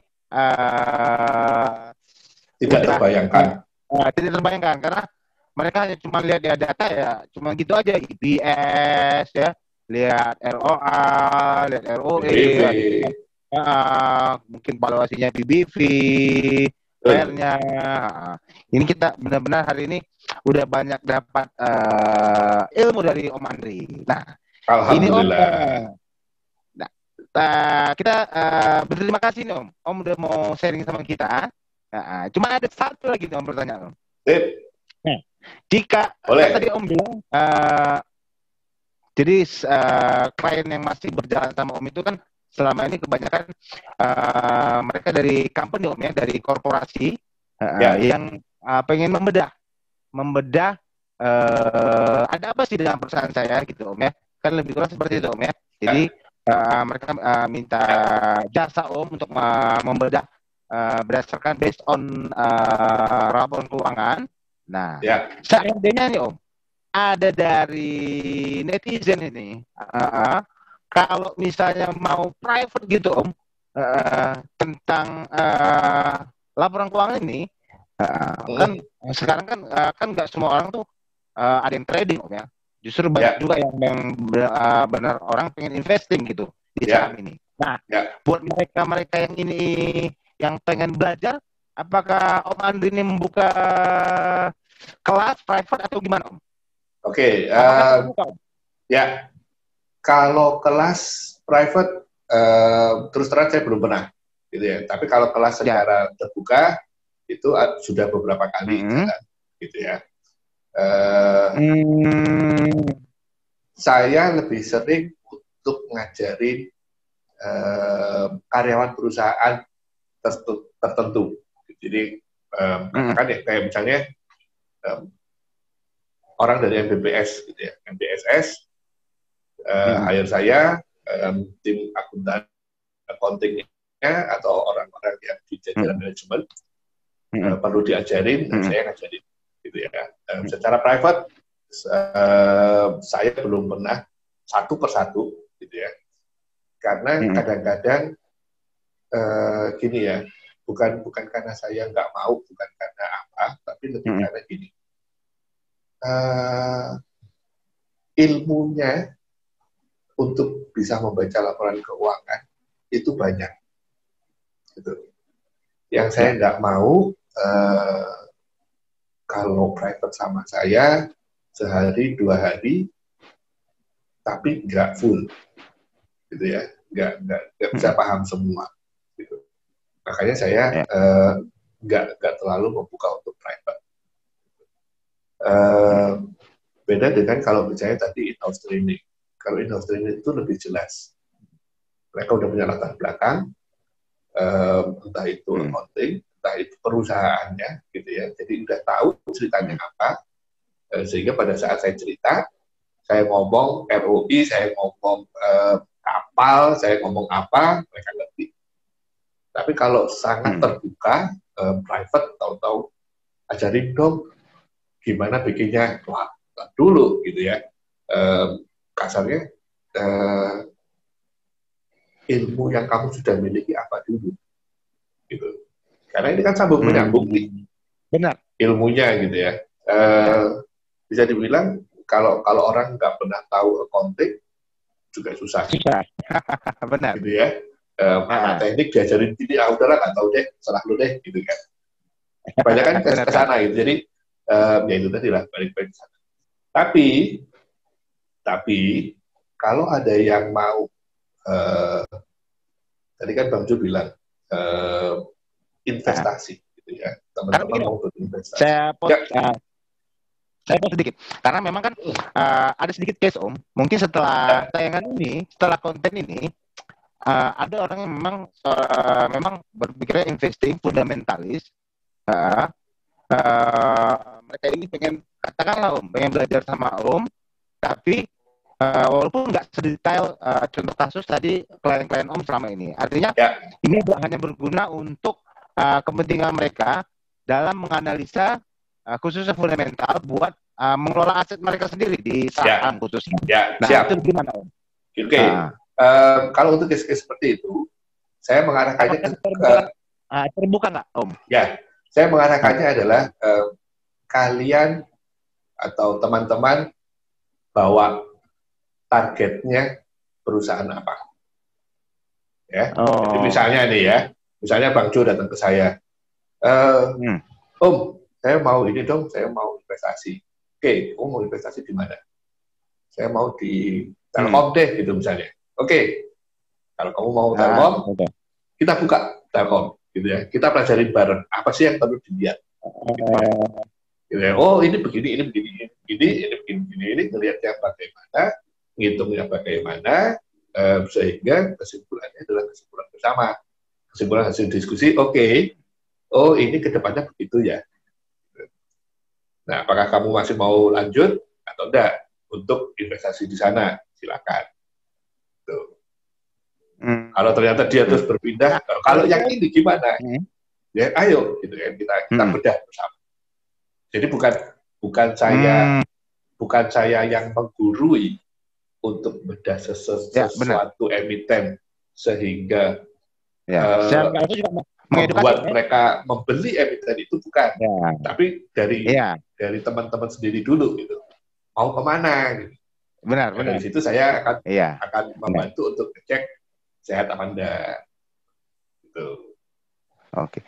tidak terbayangkan. Tidak terbayangkan karena mereka hanya cuma lihat ya data ya, cuma gitu aja EPS ya, lihat ROA, lihat ROE, mungkin valuasinya PBV, PR-nya. Ini kita benar-benar hari ini udah banyak dapat ilmu dari Om Andri. Nah, Ini Om. Alhamdulillah. Nah, kita berterima kasih nih Om. Om udah mau sharing sama kita. Cuma ada satu lagi nih Om pertanyaan Om. Sip, Nah, jika kan tadi boleh. Om bilang, jadi klien yang masih berjalan sama Om itu kan selama ini kebanyakan mereka dari company Om ya, dari korporasi Ya, yang pengen membedah ada apa sih dengan perusahaan saya gitu Om ya. Kan lebih kurang seperti itu Om ya. Jadi ya, mereka minta ya, jasa Om untuk membedah berdasarkan based on laporan keuangan. Nah, ya. seandainya nih Om, ada dari netizen ini, kalau misalnya mau private gitu Om, tentang laporan keuangan ini, kan Hmm, sekarang kan nggak semua orang tuh ada yang trading Om ya. Justru banyak ya, juga yang benar orang pengen investing gitu di saham ya, ini. Nah, ya. buat mereka yang ini yang pengen belajar, apakah Om Andri ini membuka kelas private atau gimana Om? Oke, Apakah terbuka Om? ya. Kalau kelas private, terus terang saya belum pernah, gitu ya. Tapi kalau kelas Ya. secara terbuka itu sudah beberapa kali Mm-mm. jalan, gitu ya. Eh, Hmm. saya lebih sering untuk ngajarin karyawan perusahaan tertentu. Jadi Mm-mm. katakan ya kayak misalnya um, orang dari MBBS, gitu ya. MBSS Mm-mm. hire saya, tim akuntan accounting-nya atau orang-orang yang di jajaran Mm-mm. manajemen Mm-mm. perlu diajarin, dan Mm-mm. saya ngajarin, gitu ya. Secara private, saya belum pernah satu persatu, gitu ya. Karena Mm-mm. kadang-kadang gini ya, bukan karena saya nggak mau, bukan karena apa, tapi lebih Mm-mm. karena gini, uh, ilmunya untuk bisa membaca laporan keuangan itu banyak, gitu. Yang saya Ya. nggak mau, kalau private sama saya sehari 2 hari, tapi nggak full, gitu ya, nggak bisa Mm-mm. paham semua, gitu. Makanya saya Ya. nggak terlalu membuka untuk private. Mm-mm. Beda dengan kalau misalnya tadi in-house training. Kalau in-house training itu lebih jelas. Mereka udah punya latar belakang, entah itu Mm-mm. accounting, entah itu perusahaannya, gitu ya. Jadi udah tahu ceritanya Mm-mm. apa, sehingga pada saat saya cerita, saya ngomong ROI, saya ngomong kapal, saya ngomong apa, mereka ngerti. Tapi kalau sangat Mm-mm. terbuka, private, tahu-tahu ajarin dong gimana bikinnya, wah dulu gitu ya. Kasarnya ilmu yang kamu sudah miliki apa dulu, gitu. Karena ini kan sambung menyambung nih Mm. Benar. ilmunya, gitu ya. Ya. Bisa dibilang kalau kalau orang nggak pernah tahu accounting juga susah, Susah. Benar. gitu ya. Anak Ah. teknik diajarin gini, udahlah nggak tahu deh, salah lu deh, gitu kan. Kebanyakan Benar ke kan? sana gitu. Jadi ya itu tadi lah, balik-balik ke sana. Tapi kalau ada yang mau, tadi kan Bang Jo bilang Ah. investasi, gitu ya. Karena Teman-teman begini mau Om, berinvestasi. saya Ya, pot, sedikit. Karena memang kan ada sedikit case Om. Mungkin setelah tayangan ini, setelah konten ini, ada orang yang memang berpikirnya investing fundamentalis. Uh, Mereka ini pengen katakanlah Om, pengen belajar sama Om, tapi walaupun nggak sedetail contoh kasus tadi klien-klien Om selama ini. Artinya ya, ini hanya berguna untuk kepentingan mereka dalam menganalisa khususnya fundamental buat mengelola aset mereka sendiri di ya, saham khususnya. ya, Nah itu siap. gimana Om? Oke. Kalau untuk case-case seperti itu, saya mengarahkannya Apakah ke terbuka nggak Om? ya, saya mengarahkannya adalah kalian atau teman-teman bawa targetnya perusahaan apa, ya. Jadi Oh. misalnya nih ya, misalnya Bang Jo datang ke saya, eh, Hmm. Om, saya mau ini dong, saya mau investasi. Oke, kamu mau investasi di mana? Saya mau di Telkom deh gitu misalnya. Oke, kalau kamu mau Telkom, Oke. kita buka Telkom gitu ya. Kita pelajarin bareng apa sih yang perlu dilihat. Gitu ya. Oh ini begini, ini begini, ini begini, ini ngelihatnya bagaimana, ngitungnya bagaimana, sehingga kesimpulannya adalah kesimpulan bersama, kesimpulan hasil diskusi. Oke, oh ini kedepannya begitu ya. Nah, apakah kamu masih mau lanjut atau enggak untuk investasi di sana? Silakan. Tuh. Kalau ternyata dia terus berpindah, kalau yang ini gimana? Ya, ayo, gitu ya, kita bedah bersama. Jadi bukan saya yang menggurui untuk bedah sesuatu emiten sehingga membuat mereka membeli emiten itu bukan, tapi dari teman-teman sendiri dulu gitu. Mau kemana? Gitu. Benar. Dari situ saya akan membantu untuk ngecek sehat apa enggak. Gitu. Oke,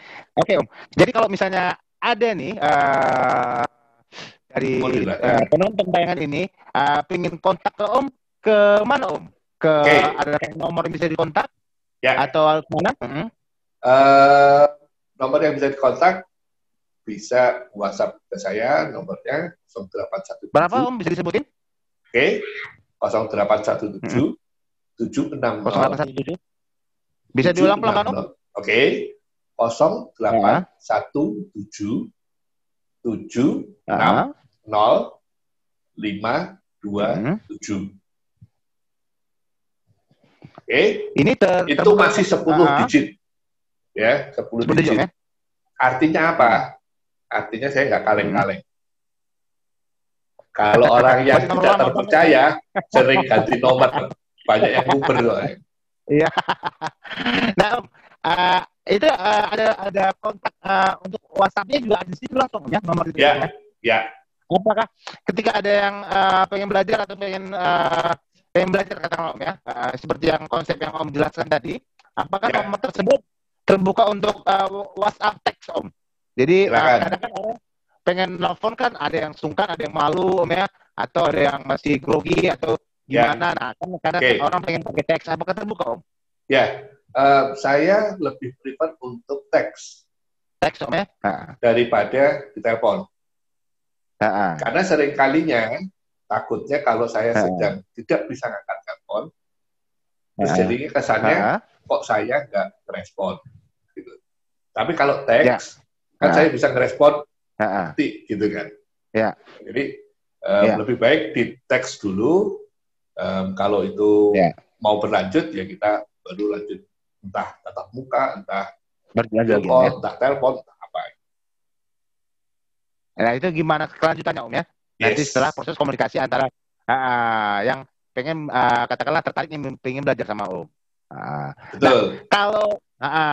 Om. Jadi kalau misalnya ada nih dari penonton tayangan ini pengen kontak ke Om, ke mana Om? Ada nomor yang bisa dikontak? Atau mana? Nomor yang bisa dikontak bisa WhatsApp ke saya, nomornya 0817. Berapa Om bisa disebutin? Oke, 0817 760 0817. Bisa diulang pelan-pelan Om? Oke. 0817 760 527. Oke. Ini itu masih 10 digit. Ya, 10 digit. Artinya apa? Artinya saya nggak kaleng-kaleng. Kalau orang yang tidak terpercaya sering ganti nomor, banyak yang nguber soalnya. Iya. Nah, Om, itu ada kontak untuk WhatsApp-nya juga ada di situ langsung ya nomor itu ya. Apakah ketika ada yang pengen belajar atau pengen belajar kata Om ya, seperti yang konsep yang Om jelaskan tadi, apakah nomor tersebut terbuka untuk WhatsApp teks Om? Jadi kadang-kadang orang pengen nelfon kan ada yang sungkan, ada yang malu Om ya, atau ada yang masih grogi atau gimana. Nah, kan kadang orang pengen pakai teks, apakah terbuka Om? Ya. Saya lebih prefer untuk teks Om ya, daripada di telepon. Karena sering kalinya takutnya kalau saya sedang tidak bisa ngangkat telepon, terus jadinya kesannya kok saya nggak merespon. Gitu. Tapi kalau teks, kan saya bisa ngerespon nanti, gitu kan. Jadi lebih baik di teks dulu. Kalau itu mau berlanjut ya kita baru lanjut. Entah tatap muka, entah telepon, entah apa. Nah, itu gimana kelanjutannya Om ya? Nanti setelah proses komunikasi antara yang pengen katakanlah tertarik pengen belajar sama Om. Betul. Nah, kalau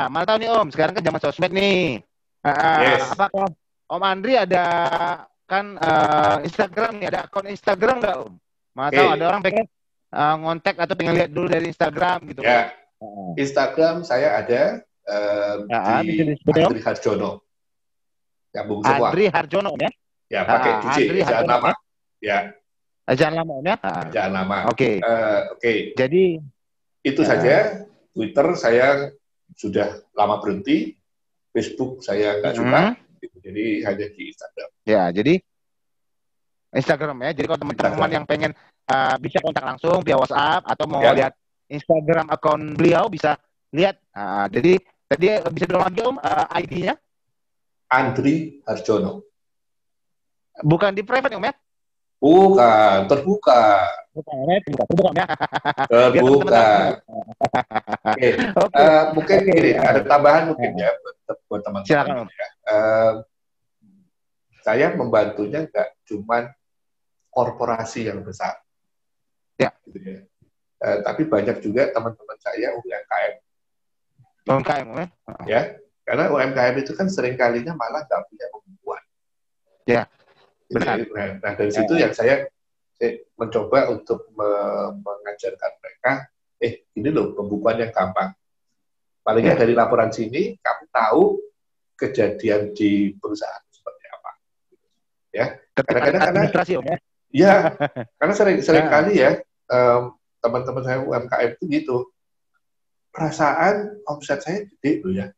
mana tahu nih Om, sekarang kan zaman sosmed nih. Apakah Om Andri ada kan Instagram nih, ada akun Instagram nggak Om? Mana tahu ada orang pengen ngontek atau pengen lihat dulu dari Instagram gitu. Instagram saya ada di Andri Harjono. Nyambung semua. Andri Harjono ya? Ya, pakai DJ, jangan nama. Ya. Jangan lama ya? Jangan lama. Oke. Jadi itu saja. Twitter saya sudah lama berhenti. Facebook saya nggak suka. Jadi hanya di Instagram. Ya, jadi Instagram ya. Jadi kalau teman-teman yang pengen bisa kontak langsung via WhatsApp atau mau lihat Instagram akun beliau bisa lihat. Jadi tadi bisa bilang lagi Om ID-nya? Andri Harjono. Bukan di private Om ya? Bukan, terbuka. Terbuka. Mungkin gini, ada tambahan mungkin ya buat teman-teman. Saya membantunya nggak cuma korporasi yang besar. Gitu ya. Tapi banyak juga teman-teman saya UMKM. UMKM ya, karena UMKM itu kan sering kalinya malah nggak punya pembukuan. Ya, benar. Nah dari situ yang saya mencoba untuk mengajarkan mereka, ini loh pembukuan yang gampang. Palingnya dari laporan sini kamu tahu kejadian di perusahaan seperti apa. Ya, kadang-kadang karena karena sering kali ya. teman-teman saya UMKM itu gitu. Perasaan omset saya gede loh ya,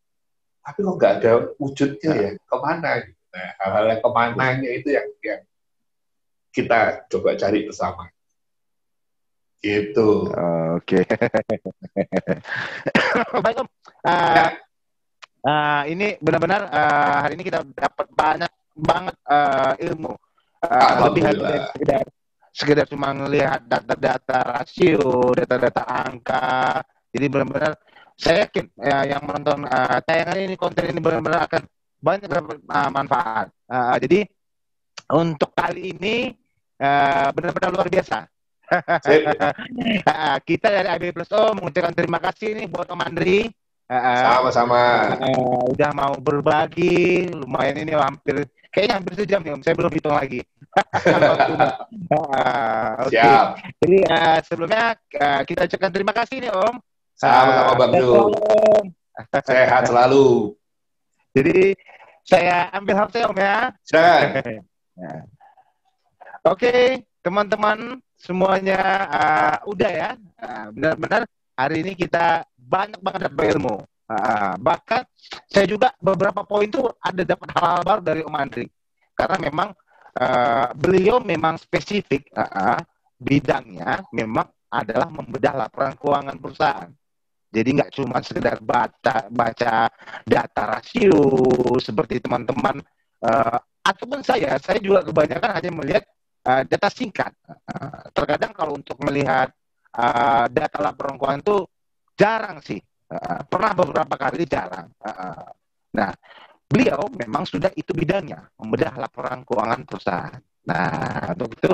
tapi kok nggak ada wujudnya ya, kemana gitu. Nah, hal-hal yang kemananya itu yang kita coba cari bersama. Gitu. Oke. Baik Om. Ini benar-benar hari ini kita dapat banyak banget ilmu. Lebih dari sekedar cuma melihat data-data rasio, data-data angka. Jadi benar-benar saya yakin yang menonton tayangan ini, konten ini benar-benar akan banyak dapat manfaat. Jadi untuk kali ini benar-benar luar biasa. Kita dari IB Plus O mengucapkan terima kasih nih buat Om Andri. Sama-sama. Udah mau berbagi, lumayan ini kayaknya hampir sejam nih Om. Saya belum hitung lagi. Okay. Siap. Jadi sebelumnya kita ucapkan terima kasih nih Om. Sama-sama Bang Jo. Sehat selalu. Jadi saya ambil HP Om ya. Oke, teman-teman semuanya udah ya. Benar-benar hari ini kita banyak banget dapat ilmu. Bahkan saya juga beberapa poin tuh ada dapat hal-hal baru dari Om Andri. Karena memang beliau memang spesifik bidangnya memang adalah membedah laporan keuangan perusahaan. Jadi nggak cuma sekedar baca data rasio seperti teman-teman ataupun saya juga kebanyakan hanya melihat data singkat. Terkadang kalau untuk melihat data laporan keuangan itu jarang sih. Pernah beberapa kali jarang. Nah, beliau memang sudah itu bidangnya, membedah laporan keuangan perusahaan. Nah, untuk itu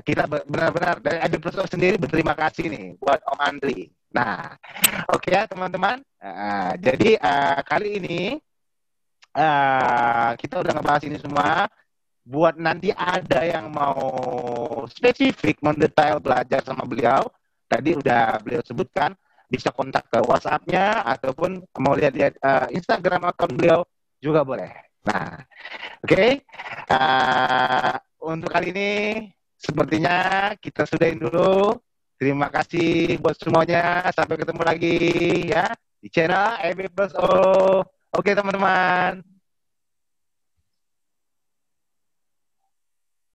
kita benar-benar dari IB Plus O sendiri berterima kasih nih buat Om Andri. Nah, oke ya teman-teman. Jadi kali ini kita udah ngebahas ini semua. Buat nanti ada yang mau spesifik mendetail belajar sama beliau, tadi udah beliau sebutkan, bisa kontak ke WhatsApp-nya ataupun mau lihat-lihat Instagram akun beliau juga boleh. Nah, oke. Untuk kali ini sepertinya kita sudahin dulu. Terima kasih buat semuanya. Sampai ketemu lagi ya di channel IB Plus O. Oke teman-teman.